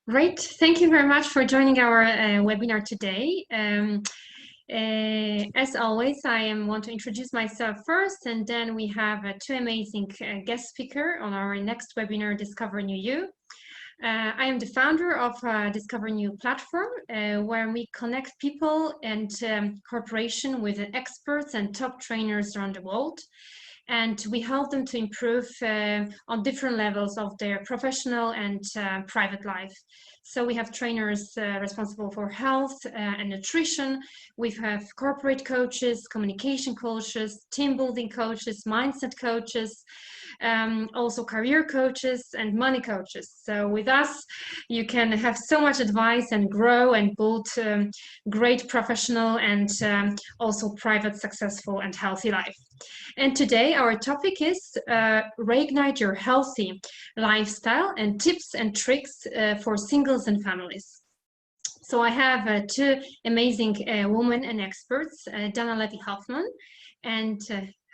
Great. Thank you very much for joining our webinar today. As always, want to introduce myself first, and then we have two amazing guest speakers on our next webinar, Discover New You. I am the founder of Discover New platform, where we connect people and corporation with experts and top trainers around the world. And we help them to improve on different levels of their professional and private life. So we have trainers responsible for health and nutrition. We have corporate coaches, communication coaches, team building coaches, mindset coaches, also career coaches and money coaches. So with us, you can have so much advice and grow and build great professional and also private, successful and healthy life. And today our topic is Reignite your healthy lifestyle and tips and tricks for singles and families. So I have two amazing women and experts, Dana Levy-Hoffman and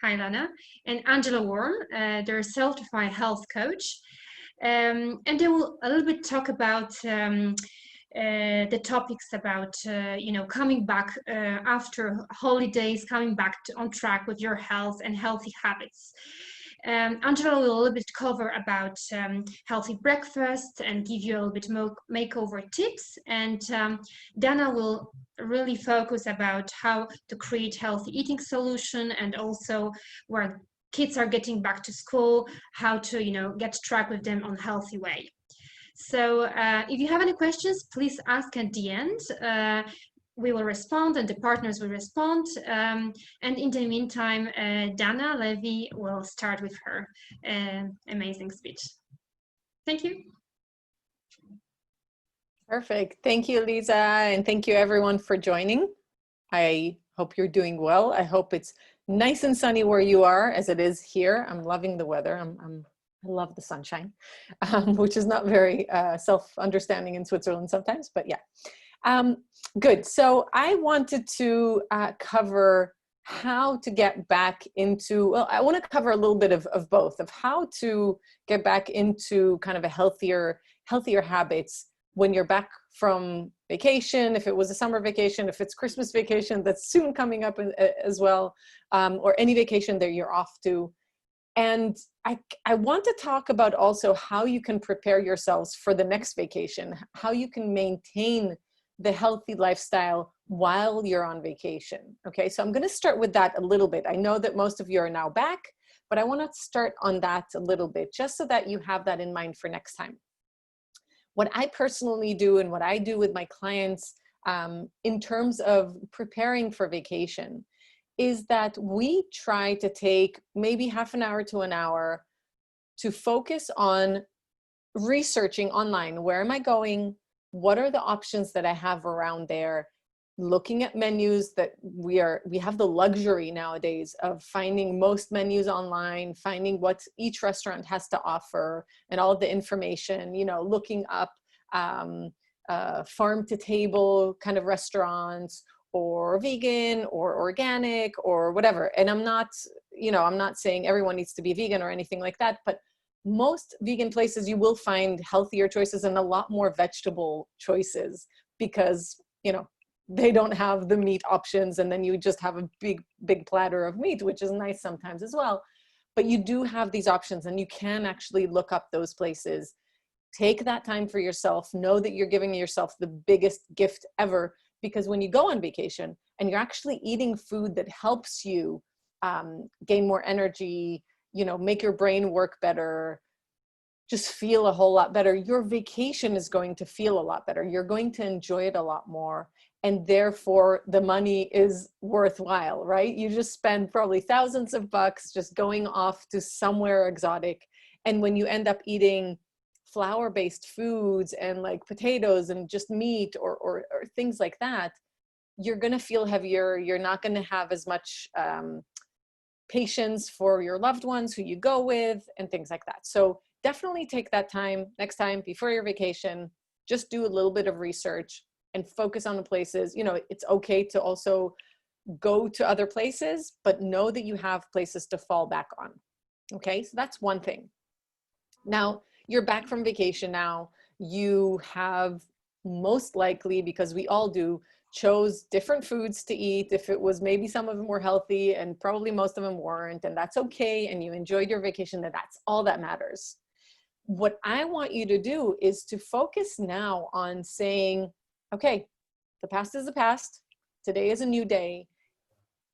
hi Lana, and Angela Worm. They're a certified health coach. And they will a little bit talk about the topics about coming back after holidays, coming back on track with your health and healthy habits. Angela will a little bit cover about healthy breakfast and give you a little bit more makeover tips, and Dana will really focus about how to create healthy eating solution, and also where kids are getting back to school, how to get track with them on a healthy way. So if you have any questions, please ask at the end. We will respond and the partners will respond. And in the meantime, Dana Levy will start with her amazing speech. Thank you. Perfect. Thank you, Lisa. And thank you everyone for joining. I hope you're doing well. I hope it's nice and sunny where you are, as it is here. I'm loving the weather. I love the sunshine, which is not very self-understanding in Switzerland sometimes, but yeah. Good. So I wanted to cover how to get back into, well, I want to cover a little bit of both, of how to get back into kind of a healthier habits when you're back from vacation, if it was a summer vacation, if it's Christmas vacation that's soon coming up as well, or any vacation that you're off to. And I want to talk about also how you can prepare yourselves for the next vacation, how you can maintain the healthy lifestyle while you're on vacation. Okay, so I'm going to start with that a little bit. I know that most of you are now back, but I want to start on that a little bit, just so that you have that in mind for next time. What I personally do and what I do with my clients in terms of preparing for vacation is that we try to take maybe half an hour to an hour to focus on researching online. Where am I going? What are the options that I have around there? Looking at menus that we have the luxury nowadays of finding most menus online, finding what each restaurant has to offer and all of the information, looking up farm to table kind of restaurants, or vegan or organic or whatever. And I'm not saying everyone needs to be vegan or anything like that, but most vegan places you will find healthier choices and a lot more vegetable choices, because they don't have the meat options, and then you just have a big platter of meat, which is nice sometimes as well. But you do have these options, and you can actually look up those places. Take that time for yourself. Know that you're giving yourself the biggest gift ever, because when you go on vacation and you're actually eating food that helps you gain more energy, make your brain work better, just feel a whole lot better, your vacation is going to feel a lot better. You're going to enjoy it a lot more. And therefore the money is worthwhile, right? You just spend probably thousands of bucks just going off to somewhere exotic. And when you end up eating flour-based foods and like potatoes and just meat or things like that, you're going to feel heavier. You're not going to have as much patience for your loved ones who you go with and things like that. So definitely take that time next time before your vacation. Just do a little bit of research and focus on the places. It's okay to also go to other places, but know that you have places to fall back on. Okay, so that's one thing. Now, you're back from vacation now. You have most likely, because we all do, chose different foods to eat. If it was, maybe some of them were healthy and probably most of them weren't, and that's okay. And you enjoyed your vacation, and that's all that matters. What I want you to do is to focus now on saying, okay, the past is the past. Today is a new day.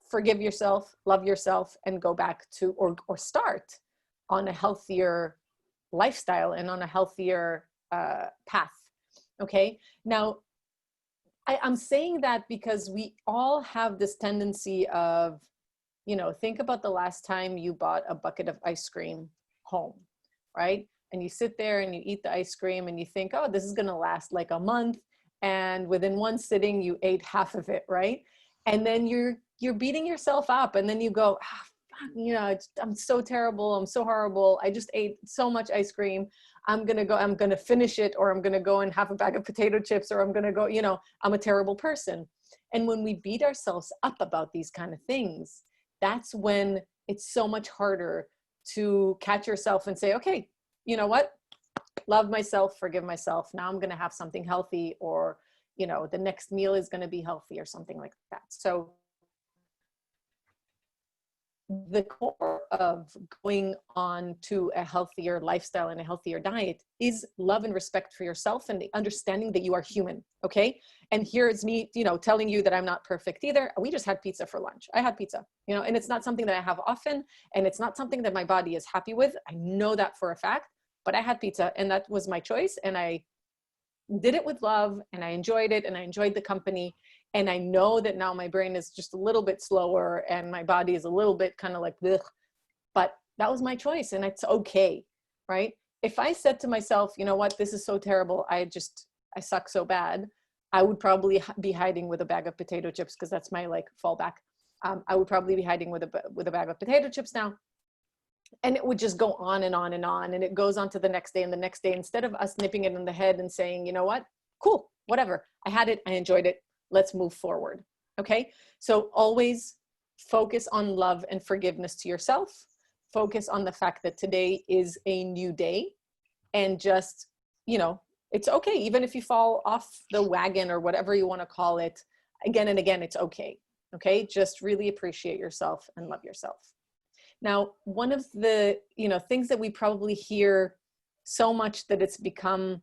Forgive yourself, love yourself, and go back to, or start on a healthier lifestyle and on a healthier path. Okay. Now, I'm saying that because we all have this tendency of, you know, think about the last time you bought a bucket of ice cream home, right? And you sit there and you eat the ice cream and you think, oh, this is going to last like a month. And within one sitting, you ate half of it, right? And then you're beating yourself up, and then you go, ah, fuck, you know, I'm so terrible. I'm so horrible. I just ate so much ice cream. I'm going to finish it, or I'm going to go and have a bag of potato chips, or I'm going to go, you know, I'm a terrible person. And when we beat ourselves up about these kind of things, that's when it's so much harder to catch yourself and say, okay, you know what? Love myself, forgive myself. Now I'm going to have something healthy, or, you know, the next meal is going to be healthy, or something like that. So the core of going on to a healthier lifestyle and a healthier diet is love and respect for yourself, and the understanding that you are human. Okay. And here is me, you know, telling you that I'm not perfect either. We just had pizza for lunch. I had pizza, you know, and it's not something that I have often, and it's not something that my body is happy with. I know that for a fact, but I had pizza, and that was my choice. And I did it with love, and I enjoyed it, and I enjoyed the company. And I know that now my brain is just a little bit slower and my body is a little bit kind of like, ugh, but that was my choice, and it's okay, right? If I said to myself, you know what, this is so terrible, I suck so bad, I would probably be hiding with a bag of potato chips, because that's my like fallback. I would probably be hiding with a bag of potato chips now. And it would just go on and on and on. And it goes on to the next day and the next day, instead of us nipping it in the head and saying, you know what, cool, whatever. I had it, I enjoyed it. Let's move forward. Okay. So always focus on love and forgiveness to yourself. Focus on the fact that today is a new day, and just, you know, it's okay. Even if you fall off the wagon, or whatever you want to call it, again and again, it's okay. Okay. Just really appreciate yourself and love yourself. Now, one of the, you know, things that we probably hear so much that it's become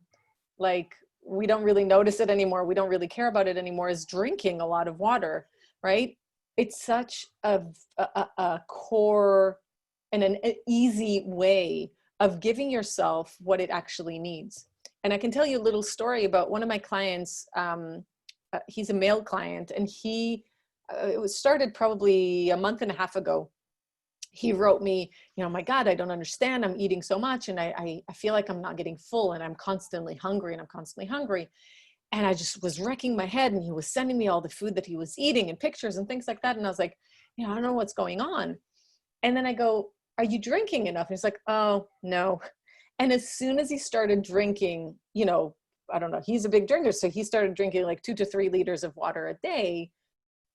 like, we don't really notice it anymore, we don't really care about it anymore, is drinking a lot of water, right? It's such a core and an easy way of giving yourself what it actually needs. And I can tell you a little story about one of my clients. He's a male client, and it was started probably a month and a half ago. He wrote me, you know, my God, I don't understand. I'm eating so much, and I feel like I'm not getting full, and I'm constantly hungry, and I'm constantly hungry. And I just was wrecking my head, and he was sending me all the food that he was eating and pictures and things like that. And I was like, you know, I don't know what's going on. And then I go, are you drinking enough? And he's like, oh, no. And as soon as he started drinking, you know, I don't know, he's a big drinker. So he started drinking like 2 to 3 liters of water a day.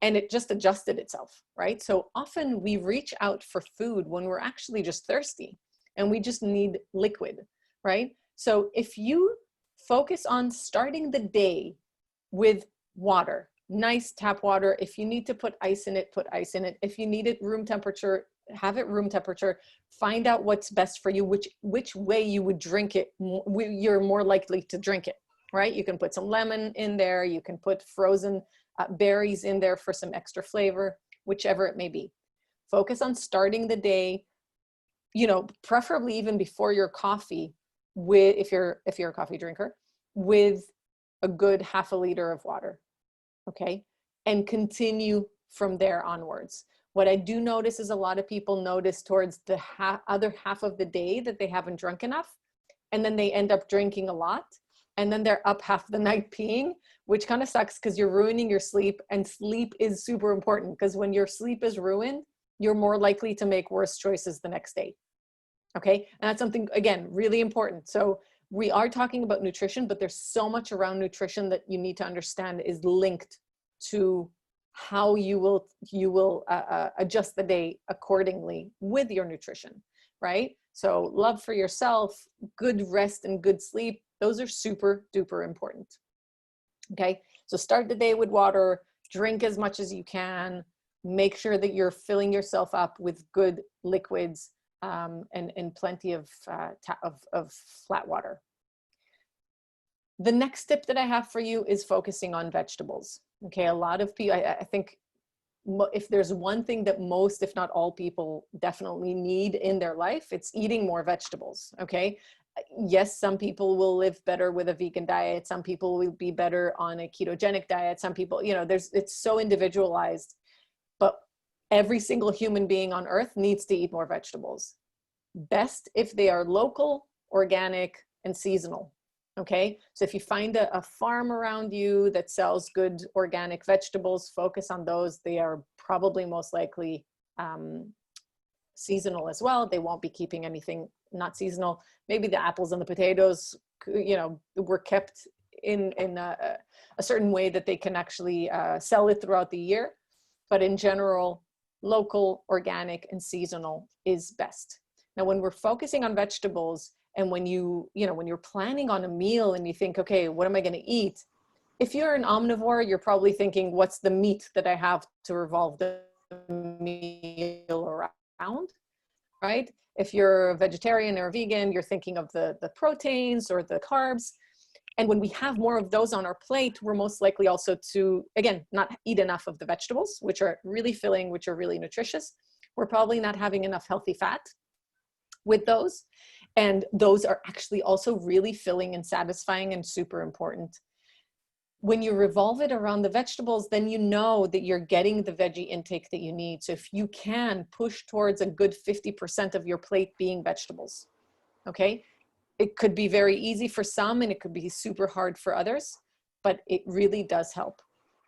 And it just adjusted itself, right? So often we reach out for food when we're actually just thirsty, and we just need liquid, right? So if you focus on starting the day with water, nice tap water. If you need to put ice in it, put ice in it. If you need it room temperature, have it room temperature. Find out what's best for you, which way you would drink it, you're more likely to drink it, right? You can put some lemon in there. You can put frozen berries in there for some extra flavor, whichever it may be. Focus on starting the day, you know, preferably even before your coffee, with, if you're a coffee drinker, with a good half a liter of water. Okay. And continue from there onwards. What I do notice is a lot of people notice towards the other half of the day that they haven't drunk enough, and then they end up drinking a lot, and then they're up half the night peeing, which kind of sucks, because you're ruining your sleep, and sleep is super important, because when your sleep is ruined, you're more likely to make worse choices the next day. Okay. And that's something, again, really important. So we are talking about nutrition, but there's so much around nutrition that you need to understand is linked to how you will adjust the day accordingly with your nutrition. right? So love for yourself, good rest and good sleep, those are super duper important. Okay, so start the day with water, drink as much as you can, make sure that you're filling yourself up with good liquids, and plenty of flat water. The next tip that I have for you is focusing on vegetables. Okay, a lot of people, I think if there's one thing that most, if not all people definitely need in their life, it's eating more vegetables, okay? Yes, some people will live better with a vegan diet. Some people will be better on a ketogenic diet. Some people, you know, it's so individualized, but every single human being on earth needs to eat more vegetables. Best if they are local, organic, and seasonal. Okay, so if you find a farm around you that sells good organic vegetables, focus on those. They are probably most likely seasonal as well. They won't be keeping anything not seasonal. Maybe the apples and the potatoes, you know, were kept in a certain way that they can actually sell it throughout the year. But in general, local, organic, and seasonal is best. Now, when we're focusing on vegetables, and when when you're planning on a meal and you think, okay, what am I going to eat? If you're an omnivore, you're probably thinking, what's the meat that I have to revolve the meal around, right? If you're a vegetarian or a vegan, you're thinking of the proteins or the carbs. And when we have more of those on our plate, we're most likely also to, again, not eat enough of the vegetables, which are really filling, which are really nutritious. We're probably not having enough healthy fat with those. And those are actually also really filling and satisfying and super important. When you revolve it around the vegetables, then you know that you're getting the veggie intake that you need. So if you can push towards a good 50% of your plate being vegetables, okay? It could be very easy for some and it could be super hard for others, but it really does help.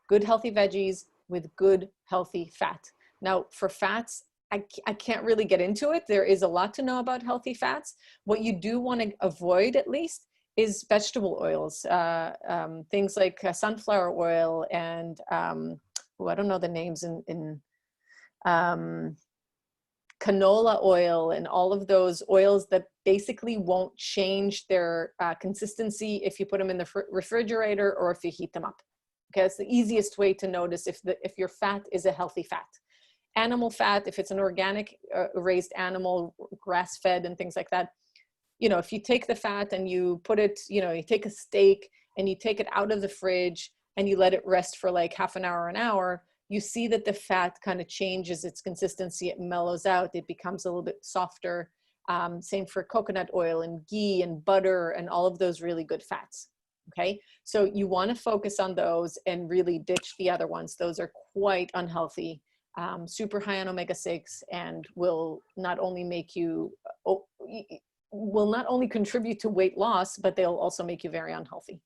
Good healthy veggies with good healthy fat. Now for fats, I can't really get into it. There is a lot to know about healthy fats. What you do want to avoid at least is vegetable oils, things like sunflower oil and, I don't know the names in canola oil and all of those oils that basically won't change their consistency if you put them in the refrigerator or if you heat them up. Okay, it's the easiest way to notice if your fat is a healthy fat. Animal fat, if it's an organic raised animal, grass-fed and things like that, you know, if you take the fat and you put it, you know, you take a steak and you take it out of the fridge and you let it rest for like half an hour, an hour, you see that the fat kind of changes its consistency, it mellows out, it becomes a little bit softer. Same for coconut oil and ghee and butter and all of those really good fats. Okay, so you want to focus on those and really ditch the other ones. Those are quite unhealthy. Super high on omega-6 and will not only make you, will not only contribute to weight loss, but they'll also make you very unhealthy.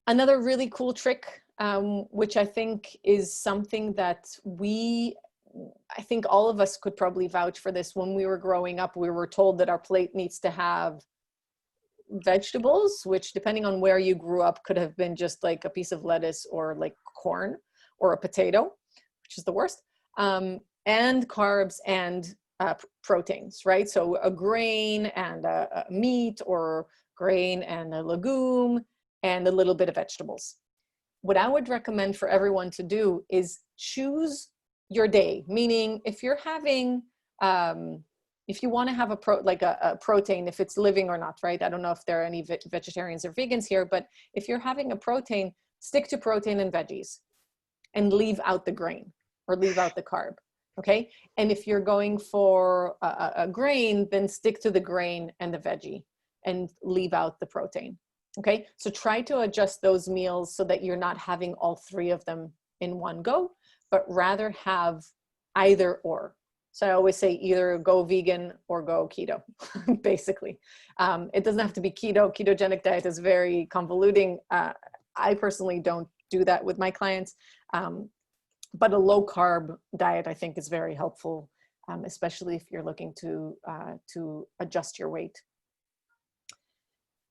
Another really cool trick, which I think is something that I think all of us could probably vouch for this. When we were growing up, we were told that our plate needs to have vegetables, which depending on where you grew up could have been just like a piece of lettuce or like corn or a potato, which is the worst, and carbs and proteins, right? So a grain and a meat, or grain and a legume and a little bit of vegetables. What I would recommend for everyone to do is choose your day, meaning if you're having, if you want to have a protein, if it's living or not, right? I don't know if there are any vegetarians or vegans here, but if you're having a protein, stick to protein and veggies and leave out the grain or leave out the carb, okay? And if you're going for a grain, then stick to the grain and the veggie and leave out the protein, okay? So try to adjust those meals so that you're not having all three of them in one go, but rather have either or. So I always say either go vegan or go keto, basically. It doesn't have to be keto. Ketogenic diet is very convoluting. I personally don't do that with my clients, but a low carb diet I think is very helpful, especially if you're looking to adjust your weight.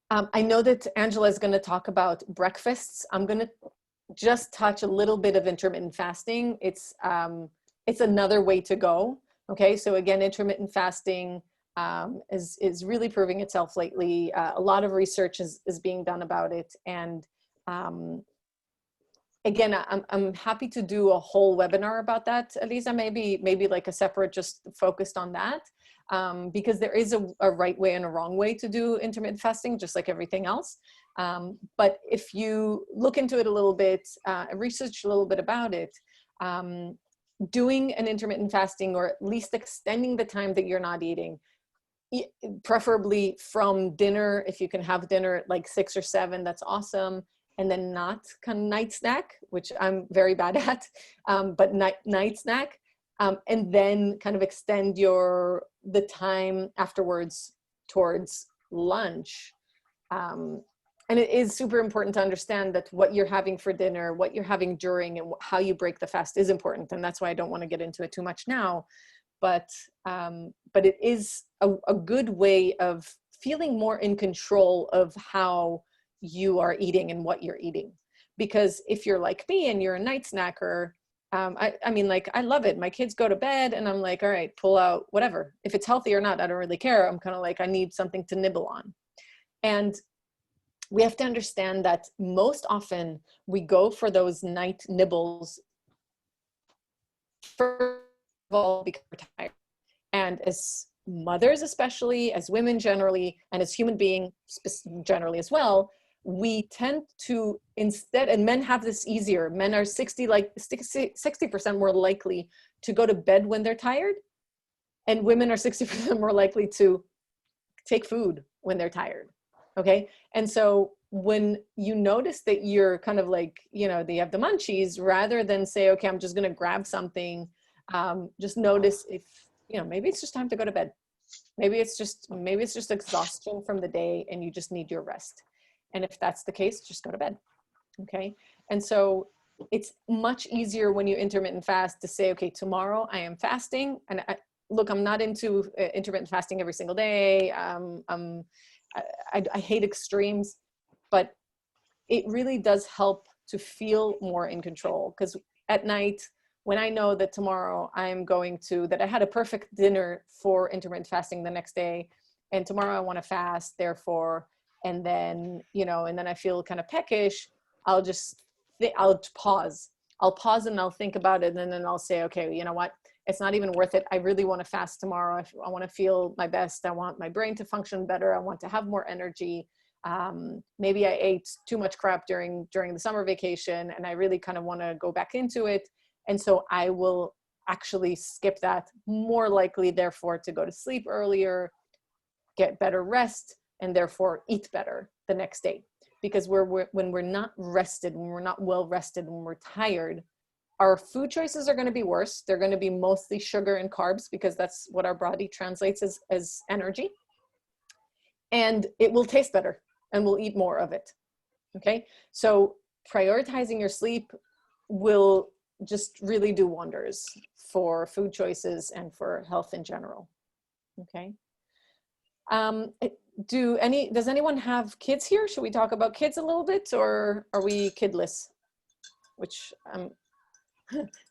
I know that Angela is going to talk about breakfasts. I'm going to just touch a little bit of intermittent fasting. It's another way to go. Okay, so again, intermittent fasting is really proving itself lately. A lot of research is being done about it. And again, I'm happy to do a whole webinar about that, Elisa, maybe like a separate, just focused on that, because there is a right way and a wrong way to do intermittent fasting, just like everything else. But if you look into it a little bit, research a little bit about it, doing an intermittent fasting, or at least extending the time that you're not eating, preferably from dinner, if you can have dinner at like 6 or 7, that's awesome. And then not kind of night snack, which I'm very bad at, but night snack, and then kind of extend the time afterwards towards lunch. And it is super important to understand that what you're having for dinner, what you're having during, and how you break the fast is important. And that's why I don't want to get into it too much now. But it is a good way of feeling more in control of how you are eating and what you're eating. Because if you're like me and you're a night snacker, I mean, like, I love it. My kids go to bed and I'm like, all right, pull out whatever. If it's healthy or not, I don't really care. I'm kind of like, I need something to nibble on. And we have to understand that most often we go for those night nibbles, first of all, because we're tired. And as mothers, especially, as women generally, and as human beings generally as well, we tend to instead, and men have this easier, men are 60% more likely to go to bed when they're tired, and women are 60% more likely to take food when they're tired. Okay. And so when you notice that you're kind of like, they have the munchies, rather than say, okay, I'm just going to grab something, just notice if, maybe it's just time to go to bed. Maybe it's just exhaustion from the day and you just need your rest. And if that's the case, just go to bed. Okay. And so it's much easier when you intermittent fast to say, okay, tomorrow I am fasting. And look, I'm not into intermittent fasting every single day. I hate extremes, but it really does help to feel more in control. Because at night, when I know that tomorrow that I had a perfect dinner for intermittent fasting the next day, and tomorrow I want to fast, therefore, and then I feel kind of peckish, I'll pause. I'll pause and I'll think about it, and then I'll say, okay, you know what? It's not even worth it. I really want to fast tomorrow. I want to feel my best. I want my brain to function better. I want to have more energy. Maybe I ate too much crap during the summer vacation, and I really kind of want to go back into it. And so I will actually skip that, more likely, therefore, to go to sleep earlier, get better rest, and therefore eat better the next day. Because when we're not rested, when we're not well rested, when we're tired, our food choices are going to be worse. They're going to be mostly sugar and carbs, because that's what our body translates as energy. And it will taste better, and we'll eat more of it. Okay. So prioritizing your sleep will just really do wonders for food choices and for health in general. Okay. Does anyone have kids here? Should we talk about kids a little bit, or are we kidless? Which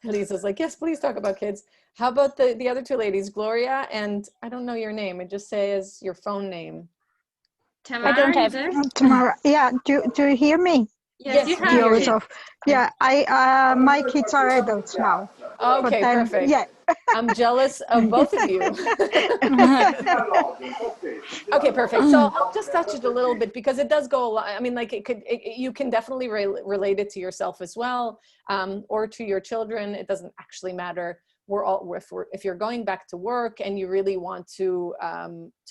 Lisa's like, yes, please talk about kids. How about the other two ladies, Gloria, and I don't know your name. It just says your phone name. Tamara, I don't have Tamara. Yeah, do you hear me? Yes, you have kids. Yeah, my kids are adults now. Okay, perfect. Yeah. I'm jealous of both of you. Okay, perfect. So I'll just touch it a little bit, because it does go a lot. I mean, like, you can definitely relate it to yourself as well, or to your children. It doesn't actually matter. If you're going back to work and you really want to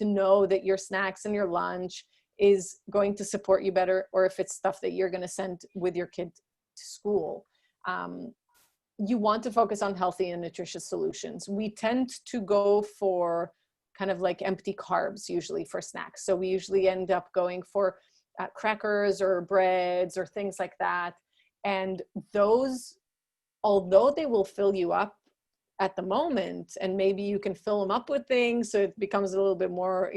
know that your snacks and your lunch is going to support you better, or if it's stuff that you're going to send with your kid to school, you want to focus on healthy and nutritious solutions. We tend to go for kind of like empty carbs usually for snacks. So we usually end up going for crackers or breads or things like that. And those, although they will fill you up at the moment, and maybe you can fill them up with things, so it becomes a little bit more,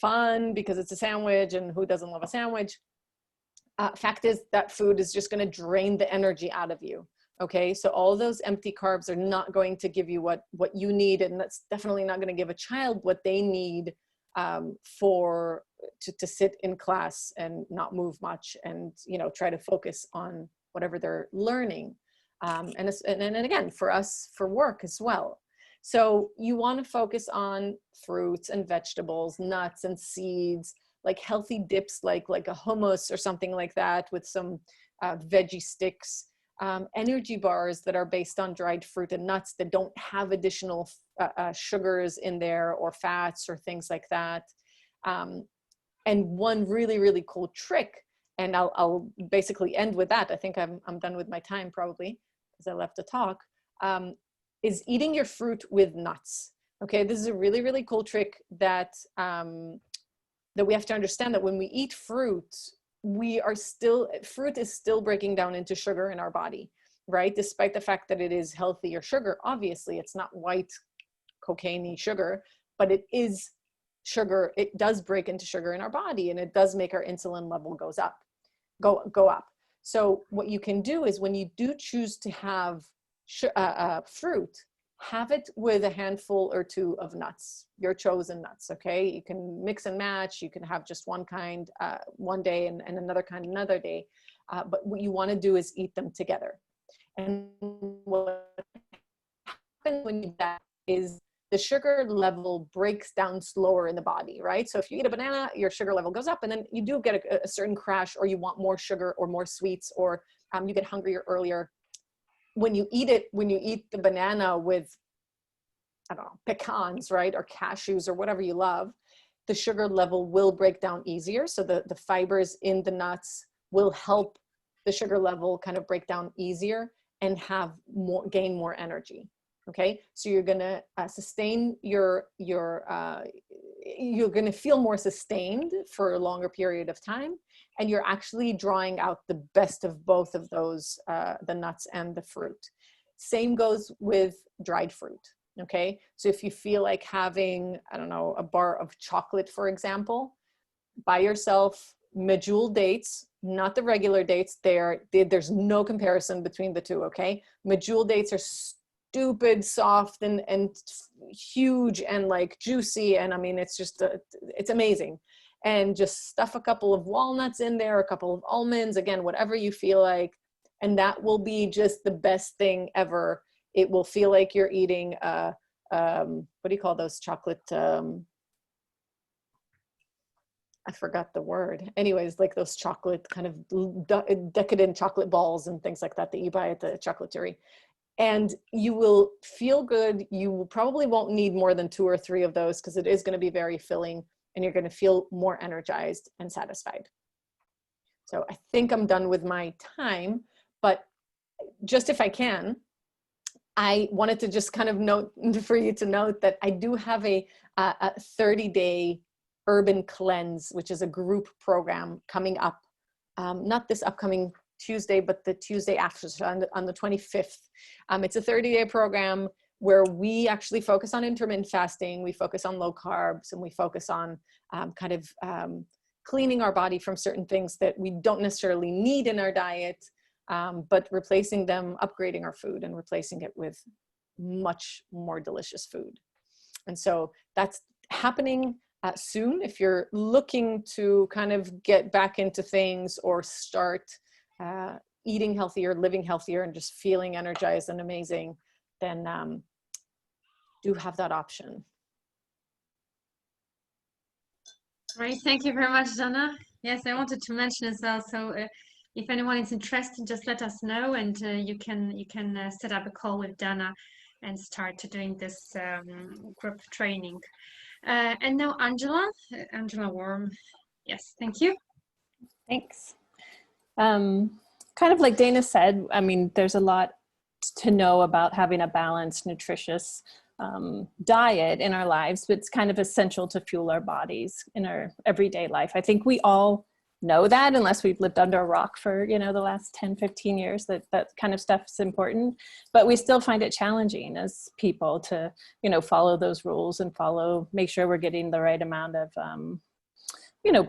fun because it's a sandwich, and who doesn't love a sandwich? Fact is that food is just going to drain the energy out of you. Okay, so all those empty carbs are not going to give you what you need, and that's definitely not going to give a child what they need to sit in class and not move much, and try to focus on whatever they're learning. And again, for us, for work as well. So you want to focus on fruits and vegetables, nuts and seeds, like healthy dips, like a hummus or something like that, with some veggie sticks. Energy bars that are based on dried fruit and nuts that don't have additional sugars in there or fats or things like that. And one really, really cool trick, and I'll basically end with that. I think I'm done with my time probably because I left the talk, is eating your fruit with nuts. Okay, this is a really, really cool trick that we have to understand, that when we eat fruit, fruit is still breaking down into sugar in our body, right? Despite the fact that it is healthier sugar. Obviously, it's not white cocaine-y sugar, but it is sugar. It does break into sugar in our body, and it does make our insulin level go up. So what you can do is, when you do choose to have fruit, have it with a handful or two of nuts, your chosen nuts. Okay, you can mix and match. You can have just one kind one day and another kind another day, but what you want to do is eat them together. And what happens when you do that is the sugar level breaks down slower in the body, right? So if you eat a banana, your sugar level goes up, and then you do get a certain crash, or you want more sugar or more sweets, or you get hungrier earlier. When you eat the banana with, I don't know, pecans, right? Or cashews or whatever you love, the sugar level will break down easier. So the fibers in the nuts will help the sugar level kind of break down easier and gain more energy. Okay, so you're gonna sustain you're gonna feel more sustained for a longer period of time, and you're actually drawing out the best of both of those, the nuts and the fruit. Same goes with dried fruit. Okay, so if you feel like having, I don't know, a bar of chocolate, for example, buy yourself medjool dates, not the regular dates. There's no comparison between the two. Okay, medjool dates are stupid soft and huge and like juicy, and I mean, it's just it's amazing. And just stuff a couple of walnuts in there, a couple of almonds, again, whatever you feel like, and that will be just the best thing ever. It will feel like you're eating what do you call those chocolate, I forgot the word. Anyways, like those chocolate kind of decadent chocolate balls and things like that you buy at the chocolaterie. And you will feel good. You probably won't need more than 2 or 3 of those, because it is going to be very filling, and you're going to feel more energized and satisfied. So I think I'm done with my time, but just if I can, I wanted to just kind of note for you to note that I do have a 30-day urban cleanse, which is a group program coming up, not this upcoming Tuesday, but the Tuesday after, so on the 25th. It's a 30-day program where we actually focus on intermittent fasting, we focus on low carbs, and we focus on cleaning our body from certain things that we don't necessarily need in our diet, but replacing them, upgrading our food and replacing it with much more delicious food. And so that's happening soon. If you're looking to kind of get back into things or start eating healthier, living healthier, and just feeling energized and amazing, then do have that option. Great, thank you very much, Dana. Yes, I wanted to mention as well. So if anyone is interested, just let us know, and you can set up a call with Dana and start doing this group training. And now Angela Worm. Yes, thank you. Thanks. Kind of like Dana said, I mean, there's a lot to know about having a balanced, nutritious diet in our lives, but it's kind of essential to fuel our bodies in our everyday life. I think we all know that, unless we've lived under a rock for, the last 10, 15 years, that kind of stuff is important, but we still find it challenging as people to, follow those rules and make sure we're getting the right amount of,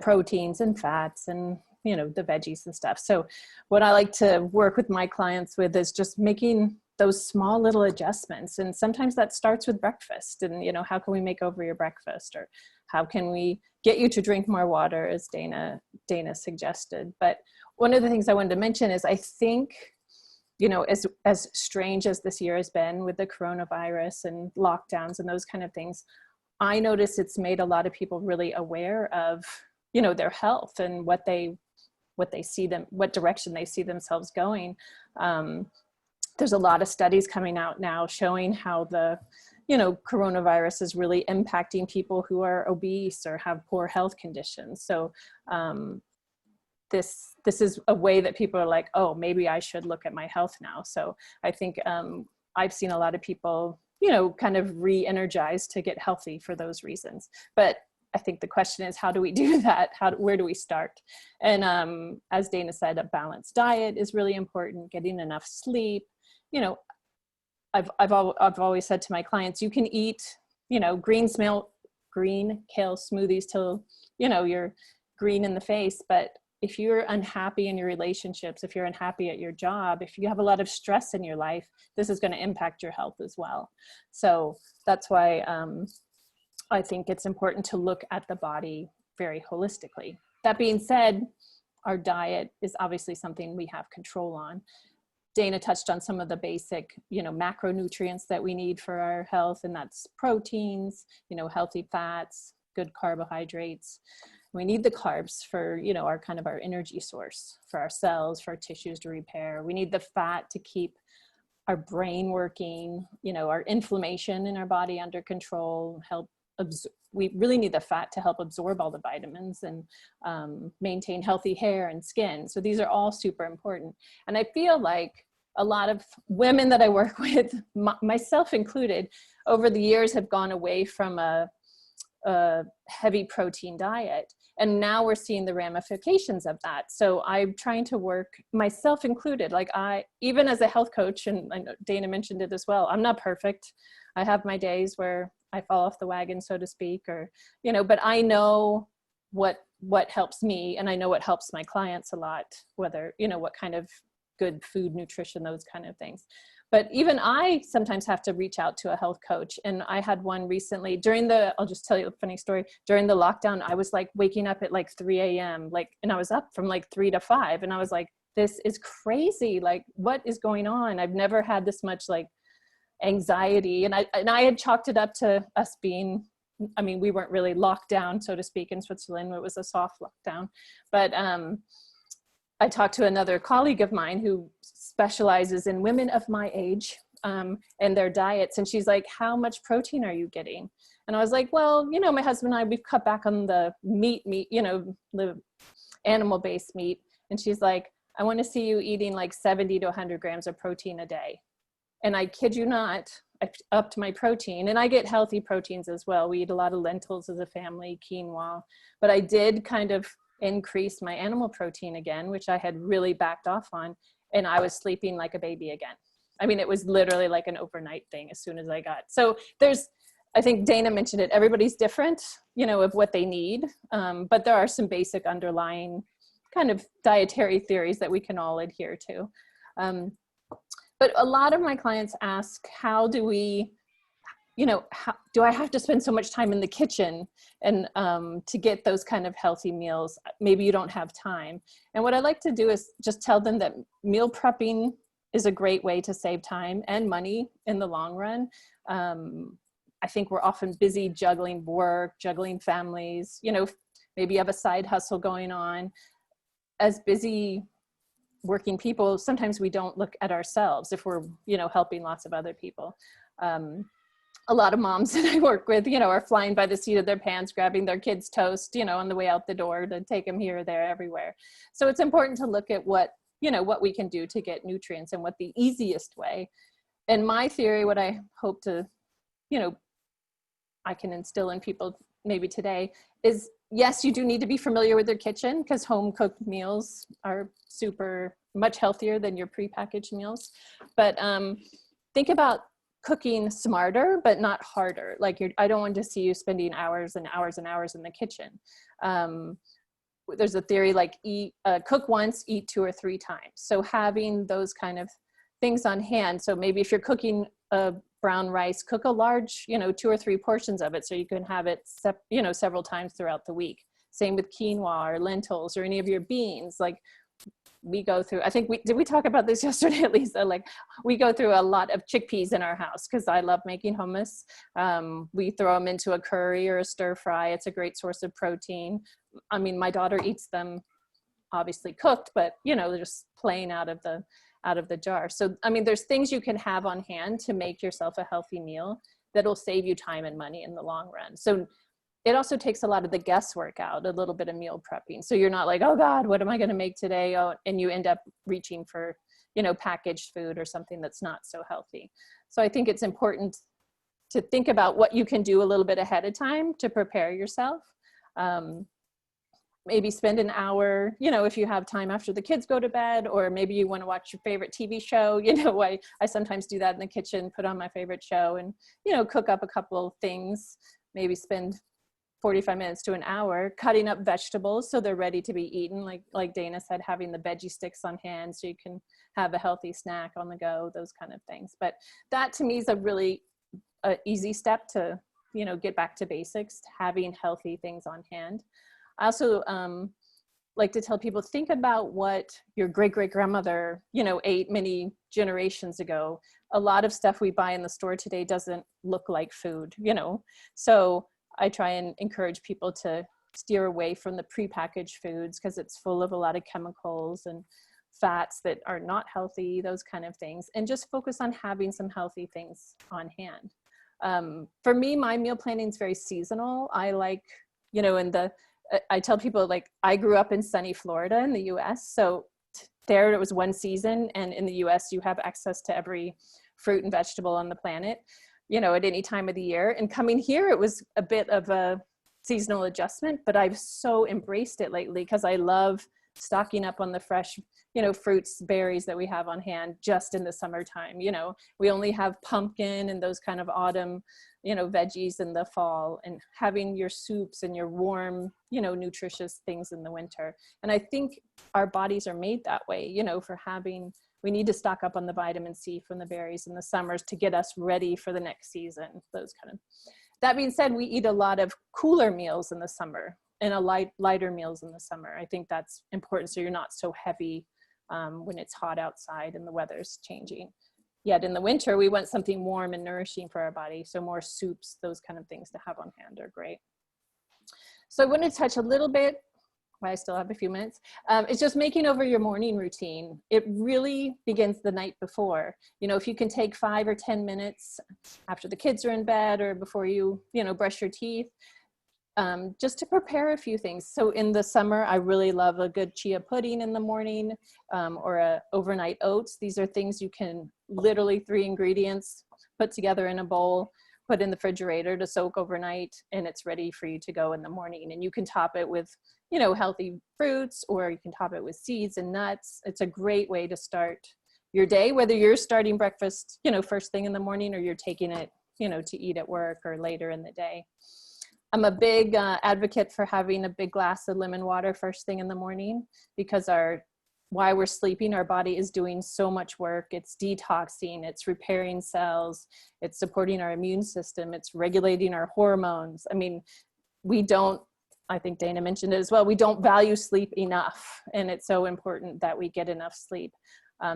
proteins and fats and, the veggies and stuff. So what I like to work with my clients with is just making those small little adjustments. And sometimes that starts with breakfast, and, how can we make over your breakfast, or how can we get you to drink more water, as Dana suggested. But one of the things I wanted to mention is, I think, as strange as this year has been with the coronavirus and lockdowns and those kind of things, I notice it's made a lot of people really aware of, their health and what direction they see themselves going. There's a lot of studies coming out now showing how the, coronavirus is really impacting people who are obese or have poor health conditions. So this is a way that people are like, oh, maybe I should look at my health now. So I think I've seen a lot of people, kind of re-energized to get healthy for those reasons. But I think the question is, how do we do that? Where do we start? And as Dana said, a balanced diet is really important, getting enough sleep. I've always said to my clients, you can eat, green kale smoothies till, you're green in the face. But if you're unhappy in your relationships, if you're unhappy at your job, if you have a lot of stress in your life, this is going to impact your health as well. So that's why I think it's important to look at the body very holistically. That being said, our diet is obviously something we have control on. Dana touched on some of the basic, macronutrients that we need for our health, and that's proteins, healthy fats, good carbohydrates. We need the carbs for, our energy source, for our cells, for our tissues to repair. We need the fat to keep our brain working, our inflammation in our body under control, we really need the fat to help absorb all the vitamins and maintain healthy hair and skin. So these are all super important. And I feel like a lot of women that I work with, myself included, over the years have gone away from a heavy protein diet. And now we're seeing the ramifications of that. So I'm trying to work, myself included, like even as a health coach, and I know Dana mentioned it as well, I'm not perfect. I have my days where I fall off the wagon, so to speak, or, but I know what helps me, and I know what helps my clients a lot, whether, what kind of good food, nutrition, those kind of things. But even I sometimes have to reach out to a health coach. And I had one recently I'll just tell you a funny story. During the lockdown, I was like waking up at like 3 a.m. and I was up from like 3 to 5. And I was like, this is crazy. Like, what is going on? I've never had this much like anxiety. And I had chalked it up to us being, we weren't really locked down, so to speak, in Switzerland. It was a soft lockdown. But I talked to another colleague of mine who specializes in women of my age and their diets. And she's like, how much protein are you getting? And I was like, well, my husband and I, we've cut back on the meat, the animal-based meat. And she's like, I want to see you eating like 70 to 100 grams of protein a day. And I kid you not, I upped my protein, and I get healthy proteins as well. We eat a lot of lentils as a family, quinoa, but I did kind of increase my animal protein again, which I had really backed off on. And I was sleeping like a baby again. It was literally like an overnight thing as soon as I got. So I think Dana mentioned it, everybody's different, of what they need. But there are some basic underlying kind of dietary theories that we can all adhere to. But a lot of my clients ask, how do we, do I have to spend so much time in the kitchen and to get those kind of healthy meals? Maybe you don't have time. And what I like to do is just tell them that meal prepping is a great way to save time and money in the long run. I think we're often busy juggling work, juggling families, maybe you have a side hustle going on. As busy working people, sometimes we don't look at ourselves if we're, helping lots of other people. A lot of moms that I work with, are flying by the seat of their pants, grabbing their kids' toast, on the way out the door to take them here, there, everywhere. So it's important to look at what we can do to get nutrients and what the easiest way. And my theory, what I hope to, I can instill in people maybe today is, yes, you do need to be familiar with your kitchen, because home cooked meals are much healthier than your prepackaged meals. But think about cooking smarter, but not harder. Like I don't want to see you spending hours and hours and hours in the kitchen. there's a theory like cook once, eat 2 or 3 times. So having those kind of things on hand. So maybe if you're cooking brown rice, cook a large, 2 or 3 portions of it so you can have it, several times throughout the week. Same with quinoa or lentils or any of your beans. Like we go through, I think did we talk about this yesterday, Lisa? Like we go through a lot of chickpeas in our house because I love making hummus. We throw them into a curry or a stir fry. It's a great source of protein. I mean, my daughter eats them obviously cooked, but they're just plain out of the jar. So, I mean, there's things you can have on hand to make yourself a healthy meal that'll save you time and money in the long run. So it also takes a lot of the guesswork out, a little bit of meal prepping. So you're not like, oh God, what am I going to make today? Oh, and you end up reaching for, packaged food or something that's not so healthy. So I think it's important to think about what you can do a little bit ahead of time to prepare yourself. Maybe spend an hour, if you have time after the kids go to bed, or maybe you want to watch your favorite TV show. I sometimes do that in the kitchen, put on my favorite show and, cook up a couple of things, maybe spend 45 minutes to an hour cutting up vegetables so they're ready to be eaten. Like Dana said, having the veggie sticks on hand so you can have a healthy snack on the go, those kind of things. But that to me is a really easy step to, get back to basics, having healthy things on hand. I also like to tell people, think about what your great-great-grandmother, ate many generations ago. A lot of stuff we buy in the store today doesn't look like food, So I try and encourage people to steer away from the prepackaged foods because it's full of a lot of chemicals and fats that are not healthy, those kind of things, and just focus on having some healthy things on hand. For me, my meal planning is very seasonal. I like, I tell people, like, I grew up in sunny Florida in the US. So there it was one season, and in the US you have access to every fruit and vegetable on the planet, at any time of the year. And coming here, it was a bit of a seasonal adjustment, but I've so embraced it lately because I love stocking up on the fresh, fruits, berries that we have on hand just in the summertime. We only have pumpkin and those kind of autumn, veggies in the fall, and having your soups and your warm, nutritious things in the winter. And I think our bodies are made that way, we need to stock up on the vitamin C from the berries in the summers to get us ready for the next season, those kind of. That being said, we eat a lot of cooler meals in the summer and lighter meals in the summer. I think that's important so you're not so heavy when it's hot outside and the weather's changing. Yet in the winter, we want something warm and nourishing for our body. So more soups, those kind of things to have on hand are great. So I want to touch a little bit, while I still have a few minutes, it's just making over your morning routine. It really begins the night before. If you can take 5 or 10 minutes after the kids are in bed or before you, brush your teeth, just to prepare a few things. So in the summer, I really love a good chia pudding in the morning or a overnight oats. These are things you can literally 3 ingredients, put together in a bowl, put in the refrigerator to soak overnight, and it's ready for you to go in the morning. And you can top it with, healthy fruits, or you can top it with seeds and nuts. It's a great way to start your day, whether you're starting breakfast, first thing in the morning, or you're taking it, to eat at work or later in the day. I'm a big advocate for having a big glass of lemon water first thing in the morning, because while we're sleeping, our body is doing so much work. It's detoxing, it's repairing cells, it's supporting our immune system, it's regulating our hormones. I mean, I think Dana mentioned it as well, we don't value sleep enough, and it's so important that we get enough sleep.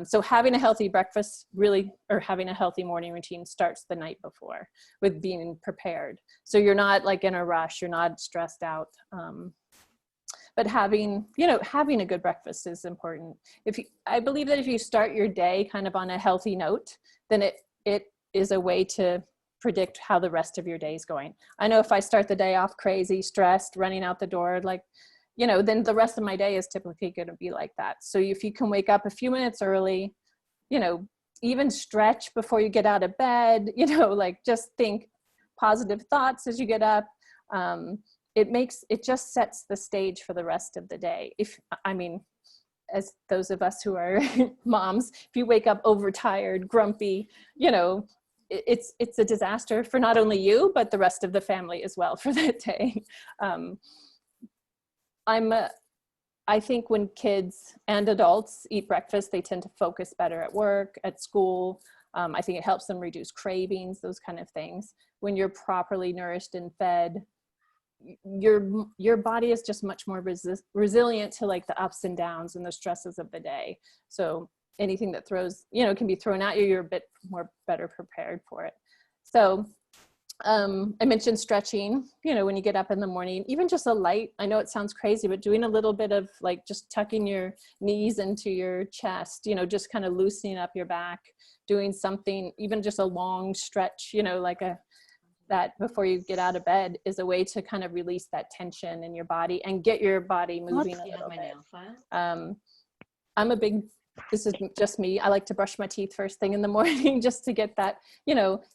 So having a healthy breakfast or having a healthy morning routine starts the night before with being prepared. So you're not like in a rush, you're not stressed out. But having a good breakfast is important. I believe that if you start your day kind of on a healthy note, then it is a way to predict how the rest of your day is going. I know if I start the day off crazy, stressed, running out the door, then the rest of my day is typically going to be like that. So if you can wake up a few minutes early, even stretch before you get out of bed, just think positive thoughts as you get up. It just sets the stage for the rest of the day. As those of us who are moms, if you wake up overtired, grumpy, it's a disaster for not only you, but the rest of the family as well for that day. I'm I think when kids and adults eat breakfast, they tend to focus better at work, at school. I think it helps them reduce cravings, those kind of things. When you're properly nourished and fed, your body is just much more resilient to like the ups and downs and the stresses of the day. So anything that throws, can be thrown at you, you're a bit more better prepared for it. So I mentioned stretching, when you get up in the morning, even just a light, I know it sounds crazy, but doing a little bit of like just tucking your knees into your chest, just kind of loosening up your back, doing something, even just a long stretch, like that before you get out of bed is a way to kind of release that tension in your body and get your body moving a little bit. I'm a big, this is just me, I like to brush my teeth first thing in the morning just to get that,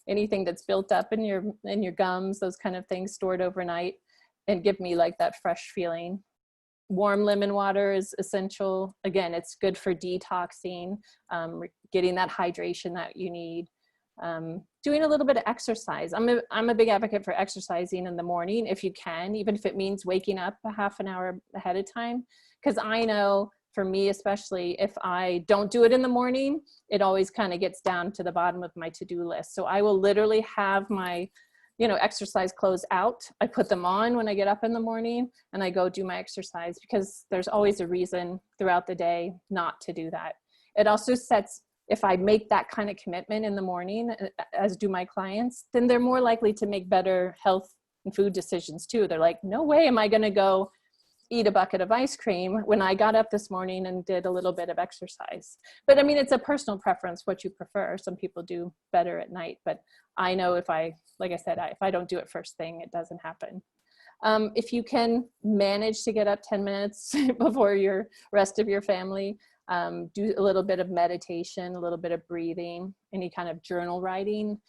anything that's built up in your gums, those kind of things stored overnight, and give me like that fresh feeling. Warm lemon water is essential. Again, it's good for detoxing, getting that hydration that you need. Doing a little bit of exercise. I'm a big advocate for exercising in the morning if you can, even if it means waking up a half an hour ahead of time. Because I know for me, especially if I don't do it in the morning, it always kind of gets down to the bottom of my to-do list. So I will literally have my, exercise clothes out. I put them on when I get up in the morning and I go do my exercise, because there's always a reason throughout the day not to do that. It also sets, if I make that kind of commitment in the morning, as do my clients, then they're more likely to make better health and food decisions too. They're like, no way am I going to go eat a bucket of ice cream when I got up this morning and did a little bit of exercise. But I mean, it's a personal preference, what you prefer. Some people do better at night, but I know if I don't do it first thing, it doesn't happen. If you can manage to get up 10 minutes before your rest of your family, do a little bit of meditation, a little bit of breathing, any kind of journal writing.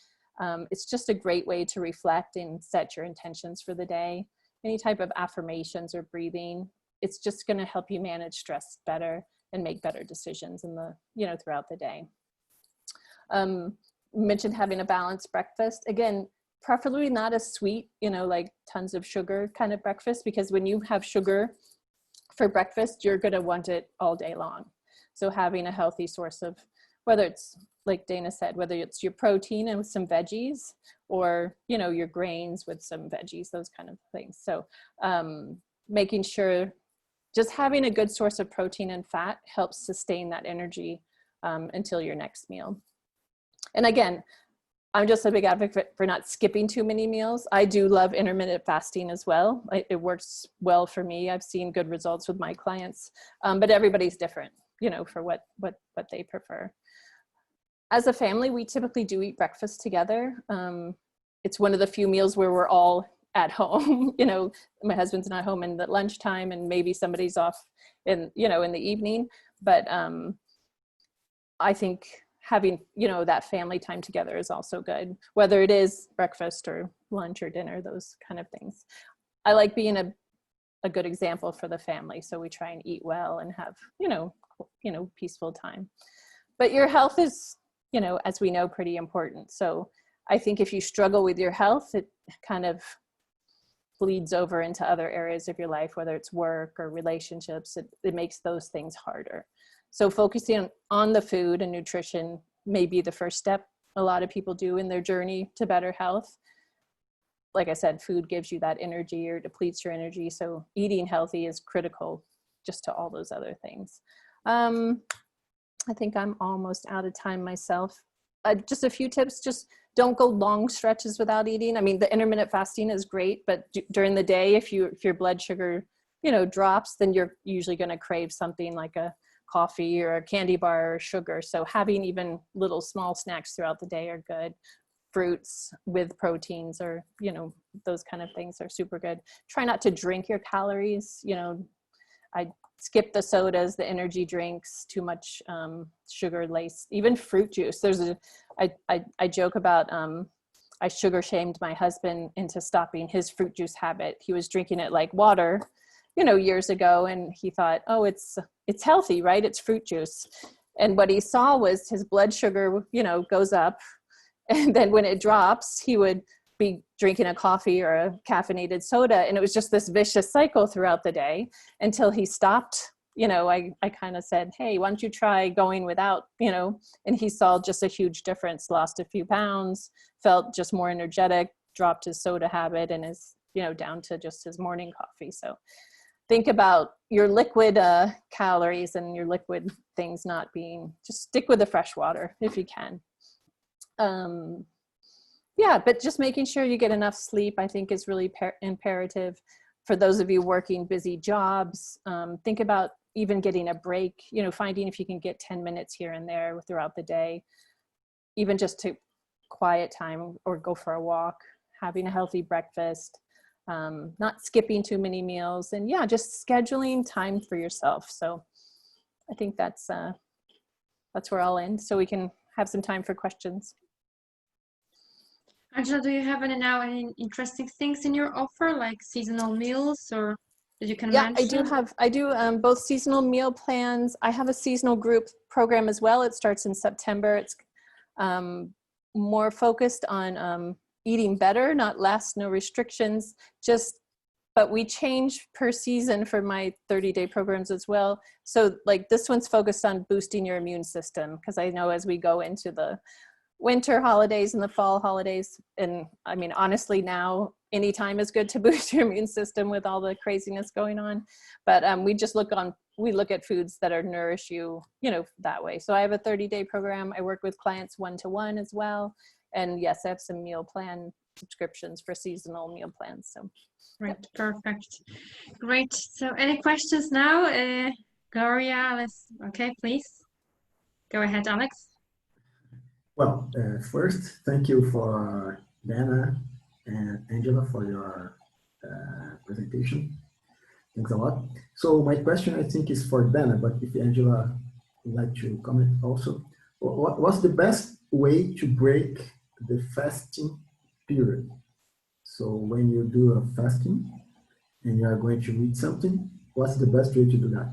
It's just a great way to reflect and set your intentions for the day. Any type of affirmations or breathing, it's just going to help you manage stress better and make better decisions in the, throughout the day. Mentioned having a balanced breakfast. Again, preferably not a sweet, like tons of sugar kind of breakfast, because when you have sugar for breakfast, you're going to want it all day long. So having a healthy source of, whether it's, like Dana said, whether it's your protein and with some veggies, or, your grains with some veggies, those kind of things. So making sure just having a good source of protein and fat helps sustain that energy until your next meal. And again, I'm just a big advocate for not skipping too many meals. I do love intermittent fasting as well. It works well for me. I've seen good results with my clients, but everybody's different, for what they prefer. As a family, we typically do eat breakfast together. It's one of the few meals where we're all at home. My husband's not home in the lunchtime, and maybe somebody's off in the evening. But I think having, that family time together is also good, whether it is breakfast or lunch or dinner, those kind of things. I like being a good example for the family. So we try and eat well and have, peaceful time. But your health is, as we know, pretty important. So I think if you struggle with your health, it kind of bleeds over into other areas of your life, whether it's work or relationships, it makes those things harder. So focusing on the food and nutrition may be the first step a lot of people do in their journey to better health. Like I said, food gives you that energy or depletes your energy. So eating healthy is critical just to all those other things. I think I'm almost out of time myself. Just a few tips, just don't go long stretches without eating. I mean, the intermittent fasting is great, but during the day, if your blood sugar, drops, then you're usually going to crave something like a coffee or a candy bar or sugar. So having even little small snacks throughout the day are good. Fruits with proteins or, those kind of things are super good. Try not to drink your calories. I skip the sodas, the energy drinks, too much sugar laced, even fruit juice. I joke about, I sugar shamed my husband into stopping his fruit juice habit. He was drinking it like water, years ago. And he thought, oh, it's healthy, right? It's fruit juice. And what he saw was his blood sugar, goes up. And then when it drops, he would be drinking a coffee or a caffeinated soda. And it was just this vicious cycle throughout the day until he stopped you know, I kind of said, hey, why don't you try going without, you know, and he saw just a huge difference, lost a few pounds, felt just more energetic, dropped his soda habit, and is, you know, down to just his morning coffee. So think about your liquid calories and your liquid things not being, just stick with the fresh water if you can. Yeah, but just making sure you get enough sleep, I think, is really imperative. For those of you working busy jobs, think about even getting a break, you know, finding if you can get 10 minutes here and there throughout the day, even just to quiet time or go for a walk, having a healthy breakfast, not skipping too many meals, and yeah, just scheduling time for yourself. So I think that's where I'll end, so we can have some time for questions. Angela, do you have any interesting things in your offer, like seasonal meals, or that you can mention? I do both seasonal meal plans. I have a seasonal group program as well. It starts in September. It's more focused on eating better, not less, no restrictions, but we change per season for my 30-day programs as well. So like this one's focused on boosting your immune system, because I know as we go into the winter holidays and the fall holidays, and I mean, honestly, now any time is good to boost your immune system with all the craziness going on. But we look at foods that are nourish you, you know, that way. So I have a 30-day program. I work with clients one-to-one as well. And yes, I have some meal plan subscriptions for seasonal meal plans. So Right, perfect. Great. So any questions now? Gloria, okay, please. Go ahead, Alex. Well, first, thank you for Dana and Angela for your presentation. Thanks a lot. So my question, I think, is for Dana, but if Angela would like to comment also, what's the best way to break the fasting period? So when you do a fasting and you are going to eat something, what's the best way to do that?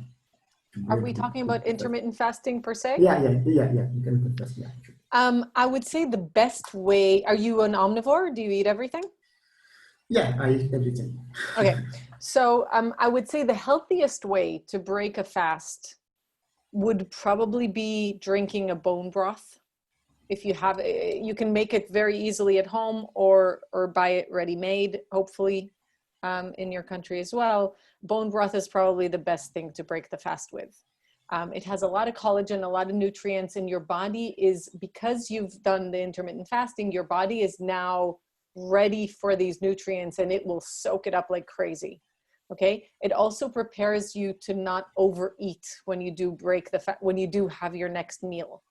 Are we talking about intermittent fasting per se? Yeah. Intermittent fasting, yeah. I would say the best way, are you an omnivore? Do you eat everything? Yeah, I eat everything. Okay, so I would say the healthiest way to break a fast would probably be drinking a bone broth. If you have, you can make it very easily at home or buy it ready-made, hopefully in your country as well. Bone broth is probably the best thing to break the fast with. It has a lot of collagen, a lot of nutrients, and your body is, because you've done the intermittent fasting, your body is now ready for these nutrients and it will soak it up like crazy. Okay. It also prepares you to not overeat when you do when you do have your next meal,